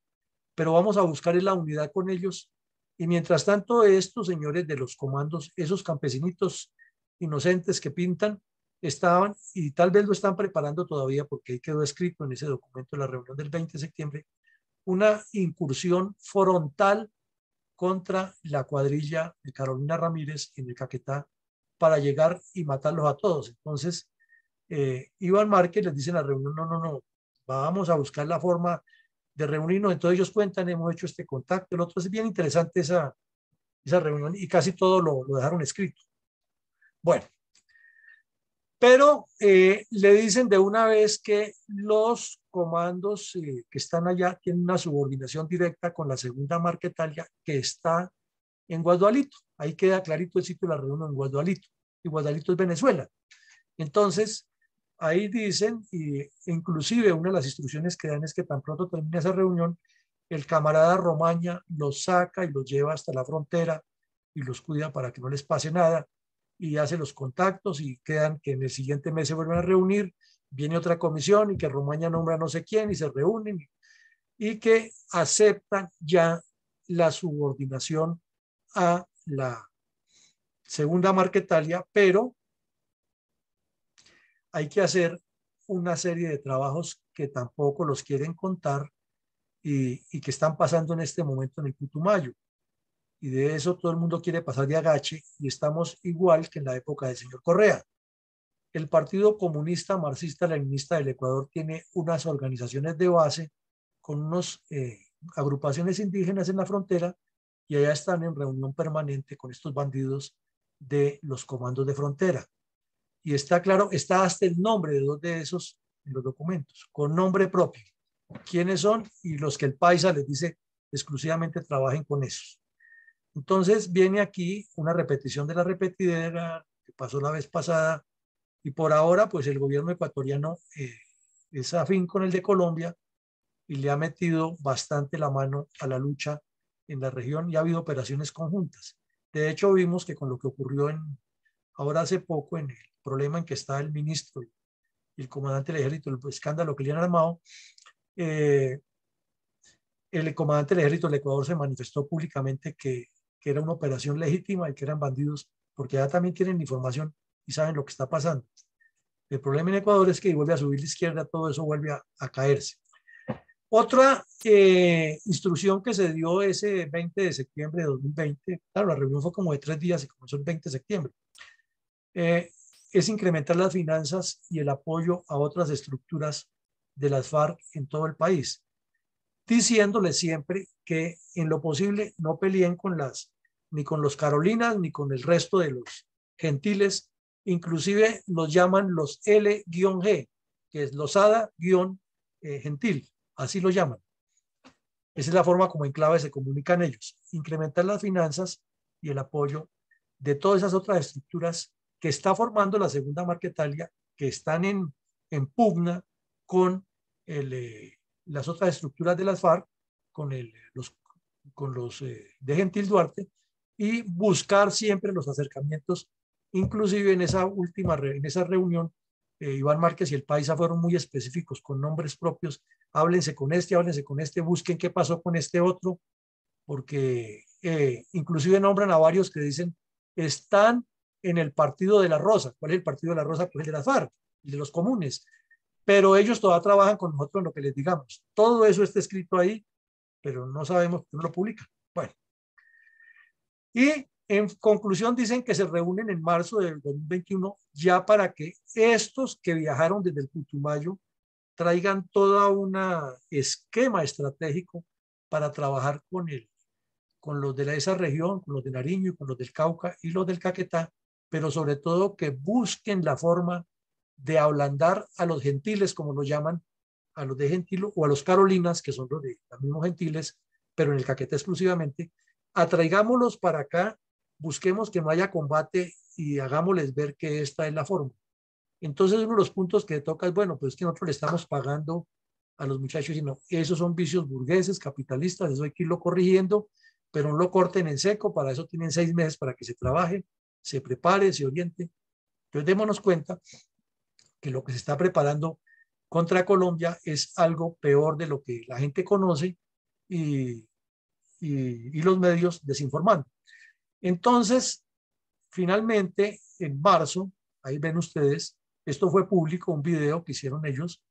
vamos a buscar la unidad con ellos. Y mientras tanto, estos señores de los comandos, esos campesinitos inocentes que pintan, estaban, y tal vez lo están preparando todavía, porque ahí quedó escrito en ese documento de la reunión del 20 de septiembre, una incursión frontal contra la cuadrilla de Carolina Ramírez en el Caquetá para llegar y matarlos a todos. Entonces, Iván Márquez les dice en la reunión, no, vamos a buscar la forma de reunirnos. Entonces ellos cuentan, hemos hecho este contacto. El otro es bien interesante esa reunión, y casi todo lo dejaron escrito. Bueno, pero le dicen de una vez que los comandos que están allá tienen una subordinación directa con la segunda Marquetalia, que está en Guadualito. Ahí queda clarito el sitio de la reunión, en Guadualito. Y Guadualito es Venezuela. Entonces, ahí dicen, y inclusive una de las instrucciones que dan es que tan pronto termine esa reunión, el camarada Romaña los saca y los lleva hasta la frontera y los cuida para que no les pase nada, y hace los contactos, y quedan que en el siguiente mes se vuelven a reunir, viene otra comisión y que Romaña nombra no sé quién y se reúnen, y que aceptan ya la subordinación a la segunda Marquetalia, pero hay que hacer una serie de trabajos que tampoco los quieren contar, y que están pasando en este momento en el Putumayo. y de eso todo el mundo quiere pasar de agache y estamos igual que en la época del señor Correa. El Partido Comunista Marxista-Leninista del Ecuador tiene unas organizaciones de base con unas agrupaciones indígenas en la frontera y allá están en reunión permanente con estos bandidos de los comandos de frontera. Y está claro, está hasta el nombre de dos de esos en los documentos, con nombre propio. ¿Quiénes son? Y los que el paisa les dice exclusivamente trabajen con esos. Entonces viene aquí una repetición de la repetidera que pasó la vez pasada y por ahora pues el gobierno ecuatoriano es afín con el de Colombia y le ha metido bastante la mano a la lucha en la región y ha habido operaciones conjuntas. De hecho vimos que con lo que ocurrió ahora hace poco en el problema en que está el ministro y el comandante del ejército, el escándalo que le han armado, el comandante del ejército del Ecuador se manifestó públicamente que era una operación legítima y que eran bandidos, porque ya también tienen información y saben lo que está pasando. El problema en Ecuador es que vuelve a subir la izquierda, todo eso vuelve a caerse. Otra instrucción que se dio ese 20 de septiembre de 2020, claro, la reunión fue como de 3 días y comenzó el 20 de septiembre, es incrementar las finanzas y el apoyo a otras estructuras de las FARC en todo el país, diciéndole siempre que en lo posible no peleen ni con los Carolinas ni con el resto de los gentiles, inclusive los llaman los L-G, que es Losada-Gentil, así lo llaman. Esa es la forma como en clave se comunican ellos, incrementar las finanzas y el apoyo de todas esas otras estructuras que está formando la segunda Marquetalia, que están en pugna con las otras estructuras de las FARC, con los de Gentil Duarte, y buscar siempre los acercamientos. Inclusive en en esa reunión, Iván Márquez y el Paisa fueron muy específicos con nombres propios. Háblense con este, busquen qué pasó con este otro, porque inclusive nombran a varios que dicen están en el Partido de la Rosa. ¿Cuál es el Partido de la Rosa? Pues el de la FARC, el de los comunes. Pero ellos todavía trabajan con nosotros en lo que les digamos. Todo eso está escrito ahí, pero no sabemos por qué no lo publican. Bueno, y en conclusión dicen que se reúnen en marzo del 2021 ya para que estos que viajaron desde el Putumayo traigan toda una esquema estratégico para trabajar con los de esa región, con los de Nariño, con los del Cauca y los del Caquetá, pero sobre todo que busquen la forma de ablandar a los gentiles, como lo llaman, a los de Gentil o a los Carolinas, que son los de los mismos gentiles, pero en el Caquetá exclusivamente, atraigámoslos para acá, busquemos que no haya combate y hagámosles ver que esta es la forma. Entonces uno de los puntos que toca es, bueno, pues es que nosotros le estamos pagando a los muchachos y no, esos son vicios burgueses, capitalistas, eso hay que irlo corrigiendo, pero no lo corten en seco, para eso tienen 6 meses para que se trabaje, se prepare, se oriente. Entonces démonos cuenta que lo que se está preparando contra Colombia es algo peor de lo que la gente conoce y, y los medios desinformando. Entonces, finalmente, en marzo, ahí ven ustedes, esto fue público, un video que hicieron ellos.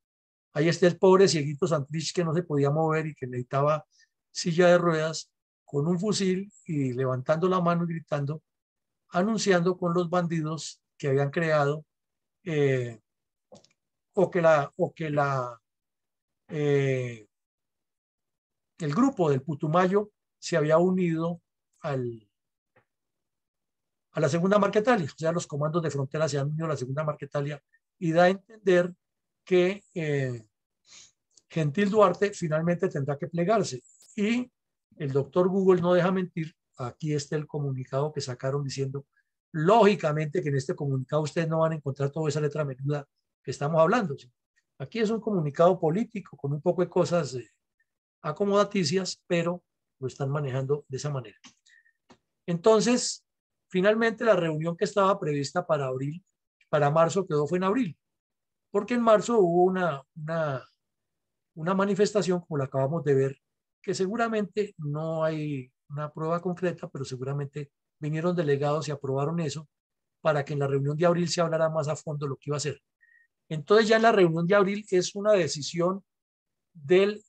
Ahí está el pobre cieguito Santrich que no se podía mover y que necesitaba silla de ruedas con un fusil y levantando la mano y gritando, anunciando con los bandidos que habían creado eh, el grupo del Putumayo se había unido a la segunda Marquetalia, o sea, los comandos de frontera se han unido a la segunda Marquetalia y da a entender que Gentil Duarte finalmente tendrá que plegarse. Y el doctor Google no deja mentir, aquí está el comunicado que sacaron diciendo, lógicamente que en este comunicado ustedes no van a encontrar toda esa letra menuda que estamos hablando. Aquí es un comunicado político con un poco de cosas acomodaticias, pero lo están manejando de esa manera. Entonces, finalmente la reunión que estaba prevista para marzo fue en abril, porque en marzo hubo una manifestación, como la acabamos de ver, que seguramente no hay una prueba concreta, pero seguramente vinieron delegados y aprobaron eso para que en la reunión de abril se hablara más a fondo lo que iba a hacer. Entonces ya en la reunión de abril es una decisión de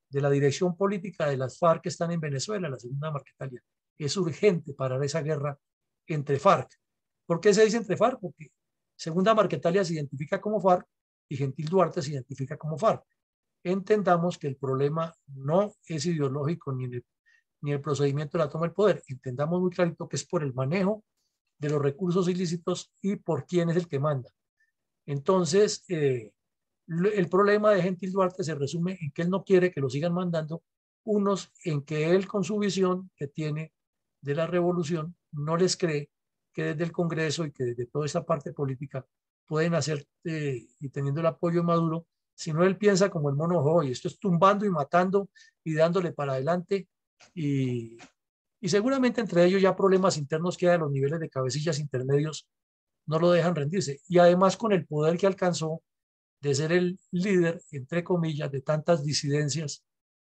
la dirección política de las FARC que están en Venezuela, la segunda Marquetalia. es urgente parar esa guerra entre FARC. ¿Por qué se dice entre FARC? Porque Segunda Marquetalia se identifica como FARC y Gentil Duarte se identifica como FARC. Entendamos que el problema no es ideológico ni el procedimiento de la toma del poder. Entendamos muy clarito que es por el manejo de los recursos ilícitos y por quién es el que manda. Entonces, el problema de Gentil Duarte se resume en que él no quiere que lo sigan mandando, unos en que él con su visión que tiene de la revolución no les cree que desde el Congreso y que desde toda esta parte política pueden hacer, y teniendo el apoyo de Maduro, sino él piensa como el mono Joy, esto es tumbando y matando y dándole para adelante, y seguramente entre ellos ya problemas internos que hay a los niveles de cabecillas intermedios no lo dejan rendirse. Y además con el poder que alcanzó de ser el líder, entre comillas, de tantas disidencias,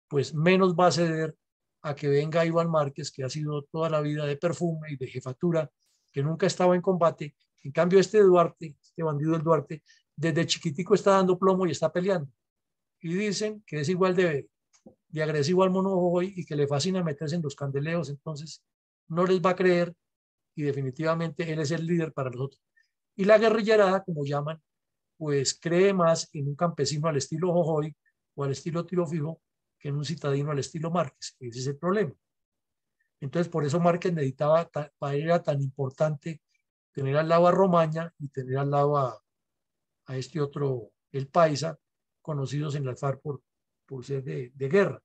pues menos va a ceder a que venga Iván Márquez, que ha sido toda la vida de perfume y de jefatura, que nunca estaba en combate. En cambio, este Duarte, este bandido del Duarte, desde chiquitico está dando plomo y está peleando. Y dicen que es igual de agresivo al mono hoy y que le fascina meterse en los candeleos, entonces no les va a creer y definitivamente él es el líder para nosotros. Y la guerrillerada, como llaman, pues cree más en un campesino al estilo Jojoy o al estilo Tiro Fijo que en un citadino al estilo Márquez. Ese es el problema. Entonces, por eso Márquez necesitaba, para él era tan importante tener al lado a Romaña y tener al lado a este otro, el Paisa, conocidos en la FARC por ser de guerra.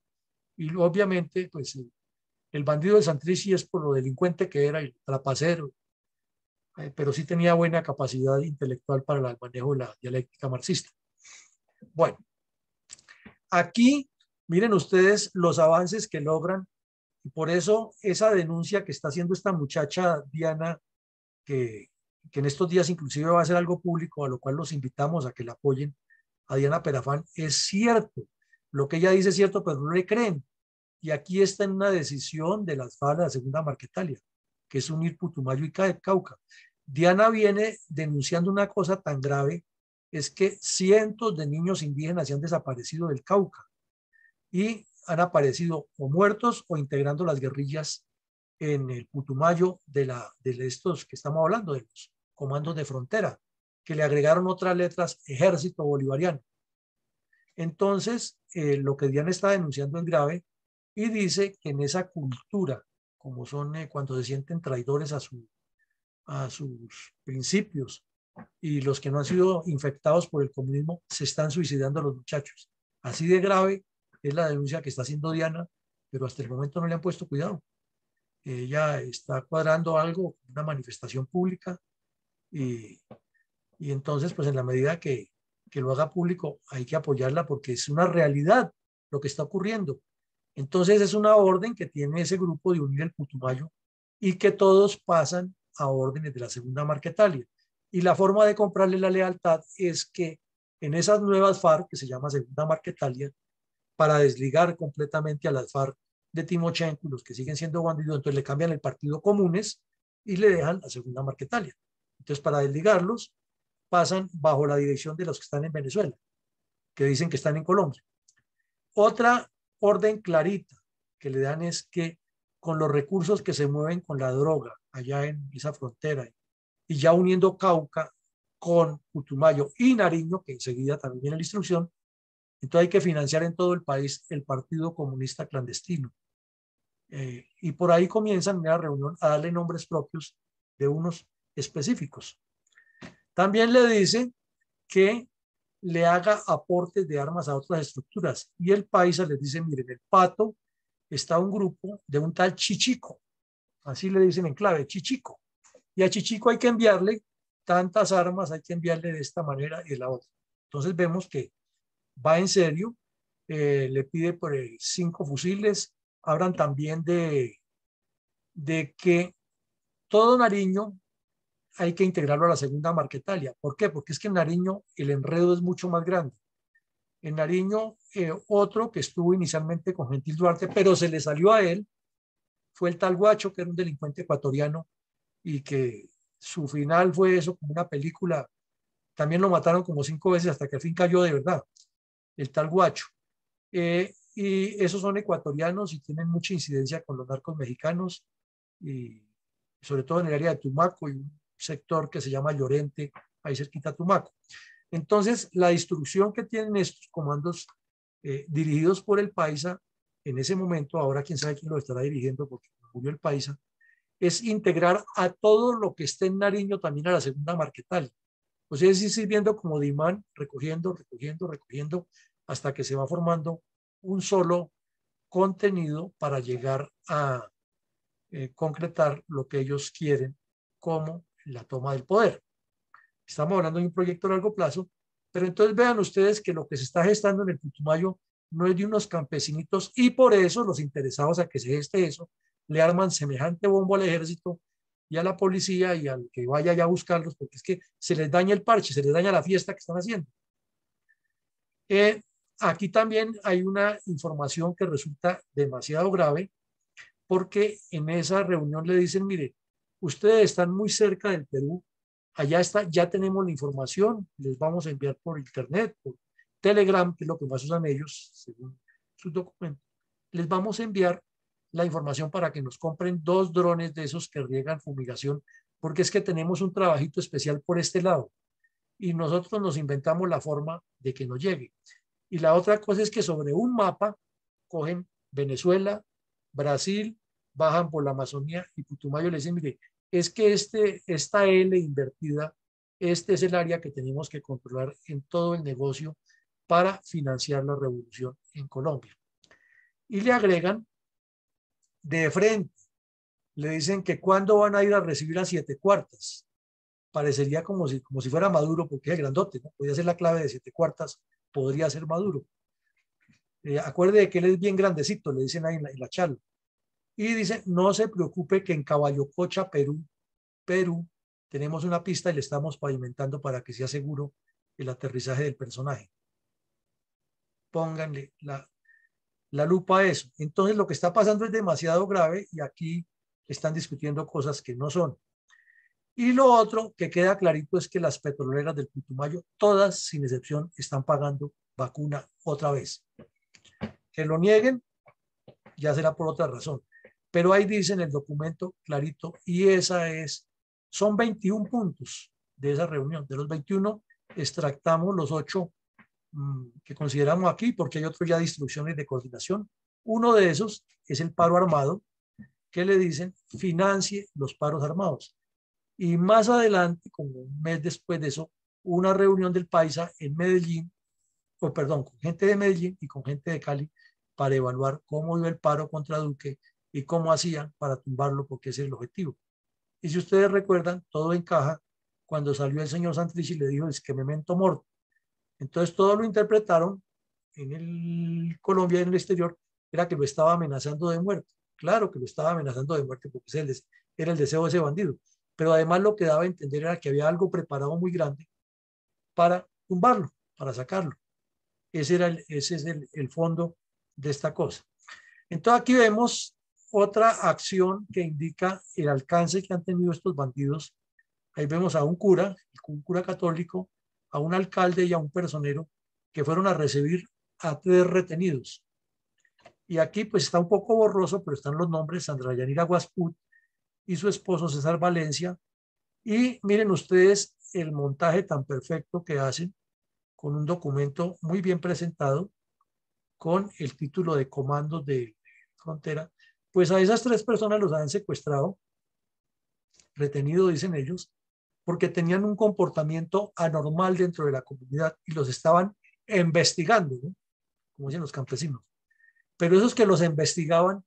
Y obviamente, pues el bandido de Santrich es por lo delincuente que era, el trapacero, pero sí tenía buena capacidad intelectual para el manejo de la dialéctica marxista. Bueno, aquí miren ustedes los avances que logran y por eso esa denuncia que está haciendo esta muchacha Diana, que en estos días inclusive va a hacer algo público, a lo cual los invitamos a que la apoyen, a Diana Perafán, es cierto. Lo que ella dice es cierto, pero no le creen. Y aquí está en una decisión de las FARC de la Segunda Marquetalia, que es unir Putumayo y Cauca. Diana viene denunciando una cosa tan grave, es que cientos de niños indígenas se han desaparecido del Cauca y han aparecido o muertos o integrando las guerrillas en el Putumayo de estos que estamos hablando, de los comandos de frontera, que le agregaron otras letras, ejército bolivariano. Entonces, lo que Diana está denunciando es grave y dice que en esa cultura, como son cuando se sienten traidores a sus principios y los que no han sido infectados por el comunismo, se están suicidando a los muchachos. Así de grave es la denuncia que está haciendo Diana, pero hasta el momento no le han puesto cuidado. Ella está cuadrando algo, una manifestación pública, y, y entonces, pues en la medida que lo haga público, hay que apoyarla porque es una realidad lo que está ocurriendo. Entonces es una orden que tiene ese grupo de unir el Putumayo y que todos pasan a órdenes de la Segunda Marquetalia. Y la forma de comprarle la lealtad es que en esas nuevas FARC, que se llama Segunda Marquetalia, para desligar completamente a las FARC de Timochenko, los que siguen siendo bandidos, entonces le cambian el partido Comunes y le dejan la Segunda Marquetalia. Entonces, para desligarlos, pasan bajo la dirección de los que están en Venezuela, que dicen que están en Colombia. Otra orden clarita que le dan es que con los recursos que se mueven con la droga allá en esa frontera y ya uniendo Cauca con Putumayo y Nariño, que enseguida también viene la instrucción, entonces hay que financiar en todo el país el Partido Comunista Clandestino. Y por ahí comienzan en la reunión a darle nombres propios de unos específicos. También le dice que le haga aportes de armas a otras estructuras. Y el paisa les dice, miren, el Pato está un grupo de un tal Chichico. Así le dicen en clave, Chichico. Y a Chichico hay que enviarle tantas armas, hay que enviarle de esta manera y de la otra. Entonces vemos que va en serio, le pide por 5 fusiles, hablan también de que todo Nariño hay que integrarlo a la Segunda Marquetalia. ¿Por qué? Porque es que en Nariño el enredo es mucho más grande. En Nariño, otro que estuvo inicialmente con Gentil Duarte, pero se le salió a él, fue el tal Guacho, que era un delincuente ecuatoriano y que su final fue eso, como una película. También lo mataron como 5 veces hasta que al fin cayó de verdad, el tal Guacho. Y esos son ecuatorianos y tienen mucha incidencia con los narcos mexicanos y sobre todo en el área de Tumaco y un sector que se llama Llorente, ahí cerquita a Tumaco. Entonces, la instrucción que tienen estos comandos dirigidos por el Paisa, en ese momento, ahora quién sabe quién lo estará dirigiendo porque murió el Paisa, es integrar a todo lo que esté en Nariño también a la segunda Marquetalia. O sea, es ir sirviendo como de imán, recogiendo, recogiendo, recogiendo, hasta que se va formando un solo contenido para llegar a concretar lo que ellos quieren como la toma del poder. Estamos hablando de un proyecto a largo plazo, pero entonces vean ustedes que lo que se está gestando en el Putumayo no es de unos campesinitos y por eso los interesados a que se geste eso le arman semejante bombo al ejército y a la policía y al que vaya ya a buscarlos, porque es que se les daña el parche, se les daña la fiesta que están haciendo. Aquí también hay una información que resulta demasiado grave, porque en esa reunión le dicen, mire, ustedes están muy cerca del Perú, allá está, ya tenemos la información, les vamos a enviar por internet, por Telegram, que es lo que más usan ellos, según sus documentos, les vamos a enviar la información para que nos compren 2 drones de esos que riegan fumigación, porque es que tenemos un trabajito especial por este lado y nosotros nos inventamos la forma de que nos llegue. Y la otra cosa es que sobre un mapa cogen Venezuela, Brasil, bajan por la Amazonía y Putumayo le dicen, mire, es que esta L invertida, este es el área que tenemos que controlar en todo el negocio para financiar la revolución en Colombia. Y le agregan de frente, le dicen que cuándo van a ir a recibir a 7 cuartas. Parecería como si fuera Maduro, porque es grandote, ¿no? Podría ser la clave de 7 cuartas, podría ser Maduro. Acuerde de que él es bien grandecito, le dicen ahí en la charla. Y dice, no se preocupe que en Caballococha, Perú, tenemos una pista y le estamos pavimentando para que sea seguro el aterrizaje del personaje. Pónganle la lupa a eso. Entonces lo que está pasando es demasiado grave y aquí están discutiendo cosas que no son. Y lo otro que queda clarito es que las petroleras del Putumayo, todas sin excepción, están pagando vacuna otra vez. Que lo nieguen, ya será por otra razón. Pero ahí dice en el documento clarito, y son 21 puntos de esa reunión. De los 21, extractamos los 8 que consideramos aquí, porque hay otros ya de instrucciones de coordinación. Uno de esos es el paro armado, que le dicen financie los paros armados. Y más adelante, como un mes después de eso, una reunión del Paisa en Medellín, con gente de Medellín y con gente de Cali, para evaluar cómo iba el paro contra Duque y cómo hacían para tumbarlo, porque ese es el objetivo. Y si ustedes recuerdan, todo encaja cuando salió el señor Santrich y le dijo, es que memento mori. Entonces todo lo interpretaron en el Colombia y en el exterior, era que lo estaba amenazando de muerte. Claro que lo estaba amenazando de muerte porque era el deseo de ese bandido. Pero además lo que daba a entender era que había algo preparado muy grande para tumbarlo, para sacarlo. Ese es el fondo de esta cosa. Entonces aquí vemos otra acción que indica el alcance que han tenido estos bandidos. Ahí vemos a un cura católico, a un alcalde y a un personero que fueron a recibir a 3 retenidos. Y aquí pues está un poco borroso, pero están los nombres: Sandra Yanira Guasput y su esposo César Valencia. Y miren ustedes el montaje tan perfecto que hacen con un documento muy bien presentado con el título de Comandos de Frontera. Pues a esas 3 personas los han secuestrado, retenido, dicen ellos, porque tenían un comportamiento anormal dentro de la comunidad y los estaban investigando, ¿no? Como dicen los campesinos. Pero esos que los investigaban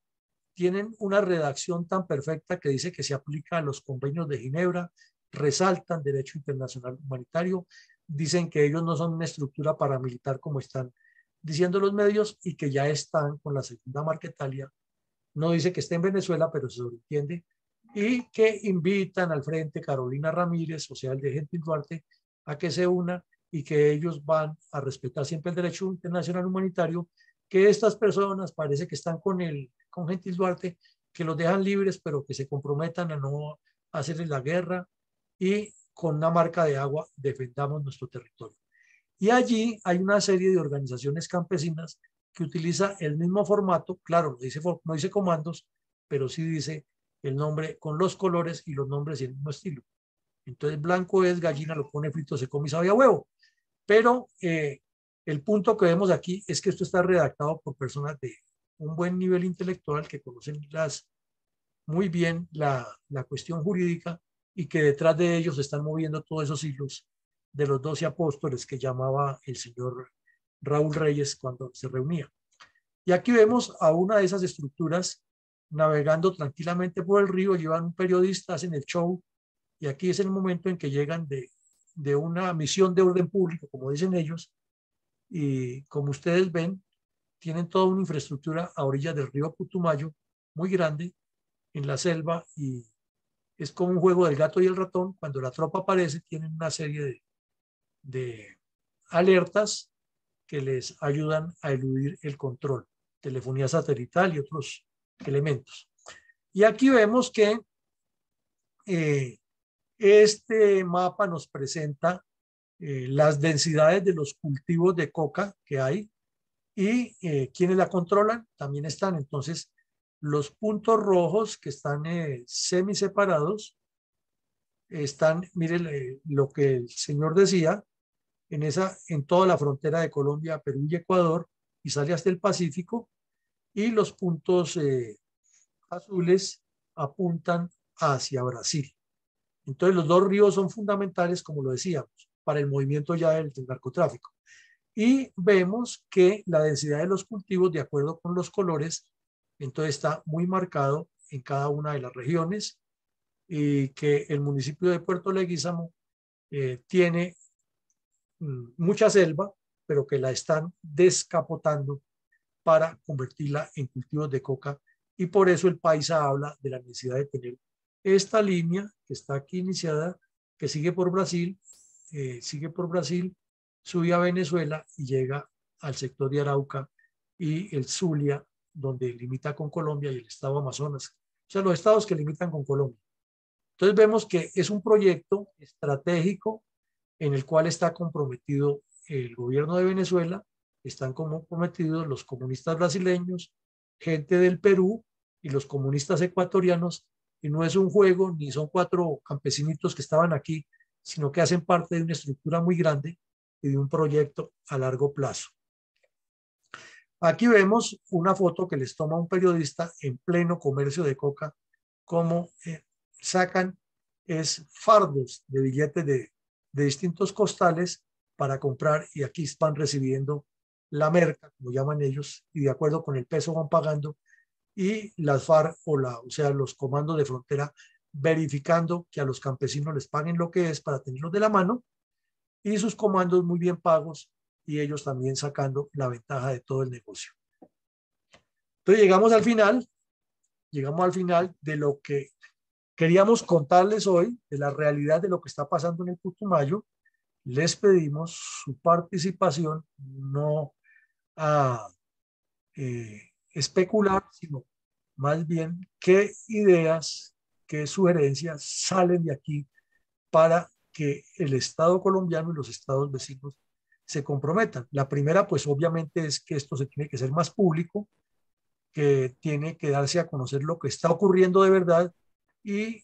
tienen una redacción tan perfecta que dice que se aplica a los convenios de Ginebra, resaltan derecho internacional humanitario, dicen que ellos no son una estructura paramilitar como están diciendo los medios y que ya están con la segunda Marquetalia. No dice que esté en Venezuela, pero se sobreentiende, y que invitan al frente Carolina Ramírez, social de Gentil Duarte, a que se una y que ellos van a respetar siempre el derecho internacional humanitario, que estas personas parece que están con Gentil Duarte, que los dejan libres, pero que se comprometan a no hacerles la guerra y con una marca de agua defendamos nuestro territorio. Y allí hay una serie de organizaciones campesinas que utiliza el mismo formato, claro, no dice comandos, pero sí dice el nombre con los colores y los nombres y el mismo estilo. Entonces, blanco es gallina, lo pone frito, se come y sabe a huevo. Pero el punto que vemos aquí es que esto está redactado por personas de un buen nivel intelectual que conocen muy bien la cuestión jurídica y que detrás de ellos están moviendo todos esos hilos de los 12 apóstoles que llamaba el señor Raúl Reyes cuando se reunía. Y aquí vemos a una de esas estructuras navegando tranquilamente por el río, llevan un periodista, hacen el show, y aquí es el momento en que llegan de una misión de orden público, como dicen ellos, y como ustedes ven, tienen toda una infraestructura a orillas del río Putumayo, muy grande, en la selva, y es como un juego del gato y el ratón. Cuando la tropa aparece, tienen una serie de alertas que les ayudan a eludir el control, telefonía satelital y otros elementos. Y aquí vemos que este mapa nos presenta las densidades de los cultivos de coca que hay y quienes la controlan también están. Entonces, los puntos rojos que están semi separados están, miren lo que el señor decía, en toda la frontera de Colombia, Perú y Ecuador, y sale hasta el Pacífico, y los puntos azules apuntan hacia Brasil. Entonces los dos ríos son fundamentales, como lo decíamos, para el movimiento ya del narcotráfico. Y vemos que la densidad de los cultivos, de acuerdo con los colores, entonces está muy marcado en cada una de las regiones, y que el municipio de Puerto Leguízamo tiene mucha selva, pero que la están descapotando para convertirla en cultivos de coca, y por eso el paisa habla de la necesidad de tener esta línea que está aquí iniciada, que sigue por Brasil, sube a Venezuela y llega al sector de Arauca y el Zulia, donde limita con Colombia, y el estado Amazonas, o sea, los estados que limitan con Colombia. Entonces vemos que es un proyecto estratégico en el cual está comprometido el gobierno de Venezuela, están comprometidos los comunistas brasileños, gente del Perú y los comunistas ecuatorianos, y no es un juego ni son cuatro campesinitos que estaban aquí, sino que hacen parte de una estructura muy grande y de un proyecto a largo plazo. Aquí vemos una foto que les toma un periodista en pleno comercio de coca, como sacan fardos de billetes de distintos costales para comprar, y aquí van recibiendo la merca, como llaman ellos, y de acuerdo con el peso van pagando, y las FARC o sea, los comandos de frontera verificando que a los campesinos les paguen lo que es para tenerlos de la mano, y sus comandos muy bien pagos, y ellos también sacando la ventaja de todo el negocio. Entonces llegamos al final de lo que queríamos contarles hoy, de la realidad de lo que está pasando en el Putumayo. Les pedimos su participación, no a especular, sino más bien qué ideas, qué sugerencias salen de aquí para que el Estado colombiano y los estados vecinos se comprometan. La primera, pues obviamente, es que esto se tiene que hacer más público, que tiene que darse a conocer lo que está ocurriendo de verdad, y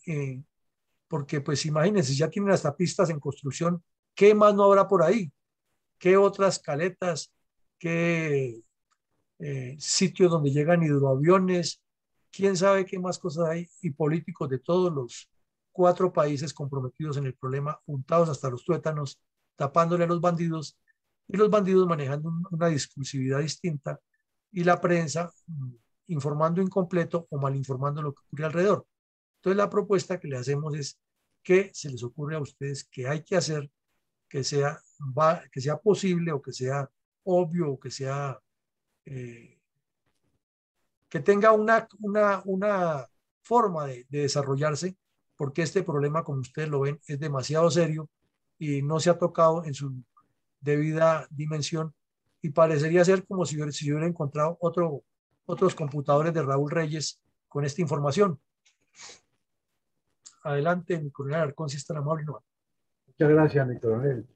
porque pues imagínense, ya tienen hasta pistas en construcción, ¿qué más no habrá por ahí? ¿Qué otras caletas? ¿Qué sitios donde llegan hidroaviones? ¿Quién sabe qué más cosas hay? Y políticos de todos los cuatro países comprometidos en el problema, untados hasta los tuétanos, tapándole a los bandidos, y los bandidos manejando una discursividad distinta, y la prensa informando incompleto o mal informando lo que ocurre alrededor. Entonces la propuesta que le hacemos es que se les ocurre a ustedes que hay que hacer, que sea posible, o que sea obvio, o que sea eh, que tenga una forma de desarrollarse, porque este problema, como ustedes lo ven, es demasiado serio y no se ha tocado en su debida dimensión, y parecería ser como si hubiera encontrado otros computadores de Raúl Reyes con esta información. Adelante, mi coronel Alarcón, si es tan amable. No. Muchas gracias, mi coronel.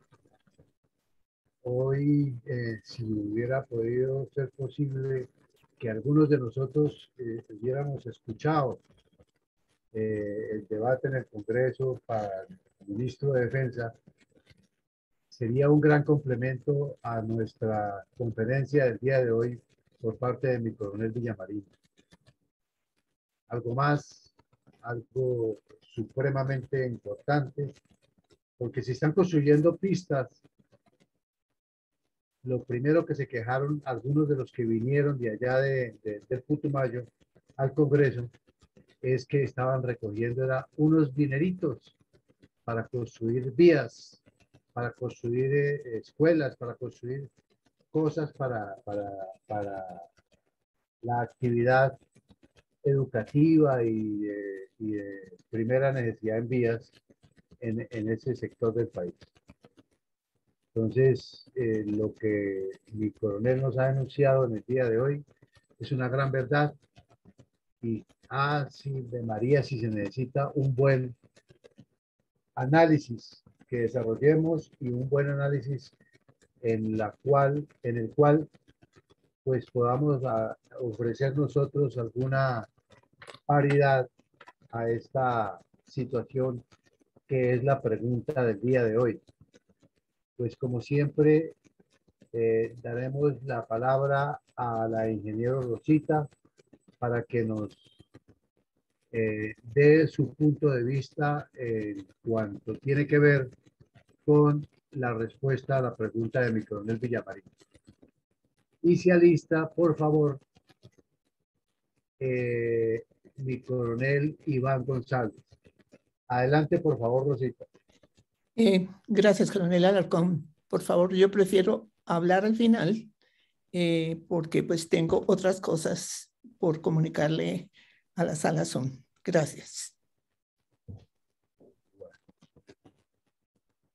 Hoy, si hubiera podido ser posible que algunos de nosotros hubiéramos escuchado el debate en el Congreso para el ministro de Defensa sería un gran complemento a nuestra conferencia del día de hoy por parte de mi coronel Villamarín. Algo más, algo supremamente importante, porque se están construyendo pistas. Lo primero que se quejaron algunos de los que vinieron de allá del Putumayo al Congreso es que estaban recogiendo unos dineritos para construir vías, para construir escuelas, para construir cosas para la actividad educativa y de primera necesidad en vías en ese sector del país. Entonces, lo que mi coronel nos ha denunciado en el día de hoy es una gran verdad y, sí, de María, si se necesita un buen análisis que desarrollemos y un buen análisis en el cual pues podamos ofrecer nosotros alguna paridad a esta situación que es la pregunta del día de hoy. Pues como siempre, daremos la palabra a la ingeniero Rosita para que nos dé su punto de vista en cuanto tiene que ver con la respuesta a la pregunta de mi coronel Villamarín. Y se alista, por favor, mi coronel Iván González. Adelante, por favor, Rosita. Gracias, coronel Alarcón. Por favor, yo prefiero hablar al final porque pues tengo otras cosas por comunicarle a la sala Zoom. Gracias.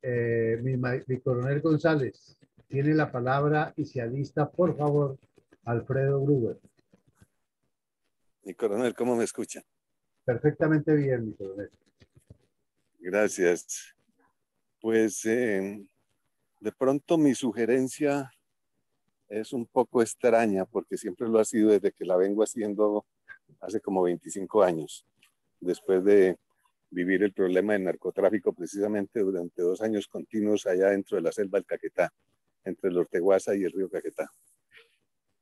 Mi coronel González, tiene la palabra y se alista, por favor, Alfredo Gruber. Mi coronel, ¿cómo me escucha? Perfectamente bien, mi coronel. Gracias. Pues de pronto mi sugerencia es un poco extraña porque siempre lo ha sido desde que la vengo haciendo hace como 25 años, después de vivir el problema del narcotráfico precisamente durante 2 años continuos allá dentro de la selva del Caquetá, entre el Orteguaza y el río Caquetá.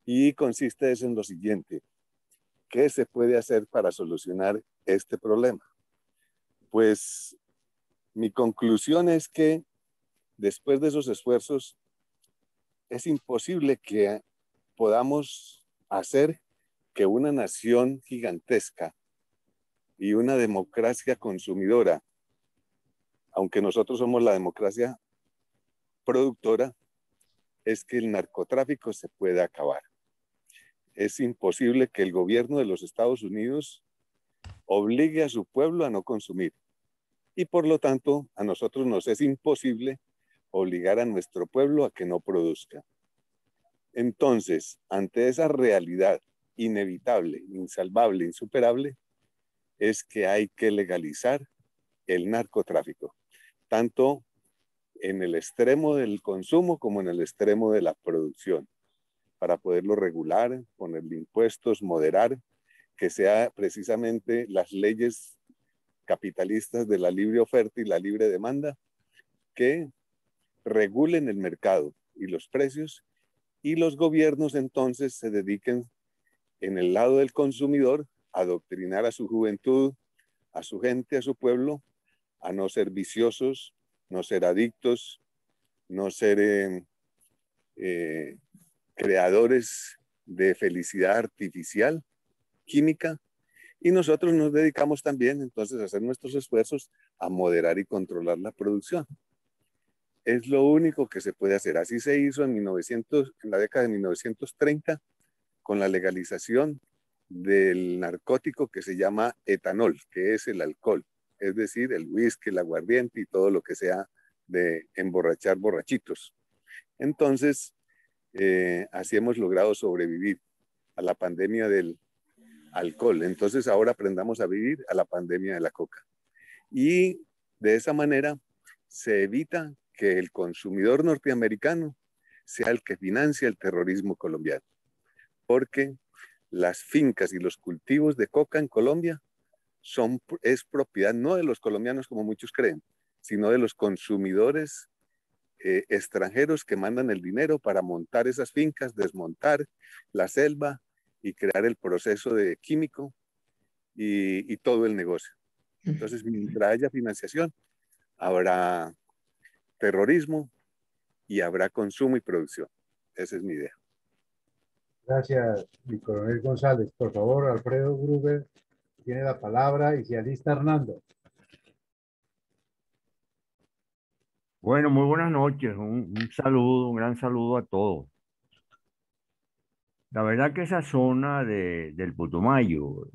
Y consiste en lo siguiente: ¿qué se puede hacer para solucionar este problema? Pues mi conclusión es que después de esos esfuerzos es imposible que podamos hacer que una nación gigantesca y una democracia consumidora, aunque nosotros somos la democracia productora, es que el narcotráfico se pueda acabar. Es imposible que el gobierno de los Estados Unidos obligue a su pueblo a no consumir. Y por lo tanto, a nosotros nos es imposible obligar a nuestro pueblo a que no produzca. Entonces, ante esa realidad inevitable, insalvable, insuperable, es que hay que legalizar el narcotráfico, tanto en el extremo del consumo como en el extremo de la producción, para poderlo regular, ponerle impuestos, moderar, que sea precisamente las leyes capitalistas de la libre oferta y la libre demanda que regulen el mercado y los precios, y los gobiernos entonces se dediquen en el lado del consumidor a adoctrinar a su juventud, a su gente, a su pueblo, a no ser viciosos, no ser adictos, no ser creadores de felicidad artificial, química, y nosotros nos dedicamos también entonces a hacer nuestros esfuerzos a moderar y controlar la producción. Es lo único que se puede hacer. Así se hizo en la década de 1930 con la legalización del narcótico que se llama etanol, que es el alcohol, es decir, el whisky, el aguardiente y todo lo que sea de emborrachar borrachitos. Entonces, así hemos logrado sobrevivir a la pandemia del alcohol. Entonces ahora aprendamos a vivir a la pandemia de la coca. Y de esa manera se evita que el consumidor norteamericano sea el que financia el terrorismo colombiano. Porque las fincas y los cultivos de coca en Colombia es propiedad no de los colombianos como muchos creen, sino de los consumidores extranjeros que mandan el dinero para montar esas fincas, desmontar la selva y crear el proceso de químico y todo el negocio. Entonces, mientras haya financiación, habrá terrorismo y habrá consumo y producción. Esa es mi idea. Gracias, mi coronel González. Por favor, Alfredo Gruber tiene la palabra y se alista Hernando. Bueno, muy buenas noches. Un saludo, un gran saludo a todos. La verdad que esa zona del Putumayo,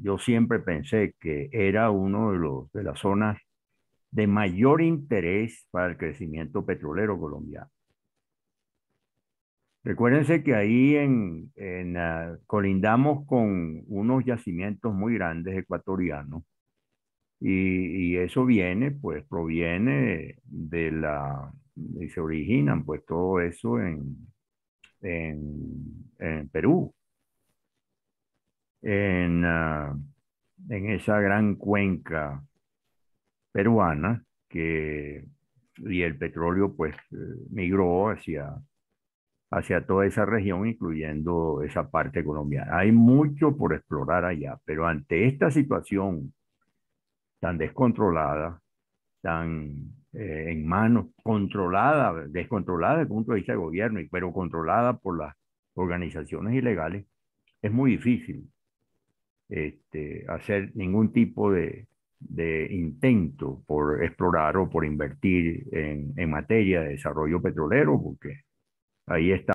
yo siempre pensé que era uno de las zonas de mayor interés para el crecimiento petrolero colombiano. Recuérdense que ahí colindamos con unos yacimientos muy grandes ecuatorianos y eso proviene y se originan pues todo eso en Perú, en esa gran cuenca peruana y el petróleo pues migró hacia toda esa región, incluyendo esa parte colombiana. Hay mucho por explorar allá, pero ante esta situación tan descontrolada, tan en manos, descontrolada desde el punto de vista del gobierno, pero controlada por las organizaciones ilegales, es muy difícil hacer ningún tipo de intento por explorar o por invertir en materia de desarrollo petrolero, porque ahí está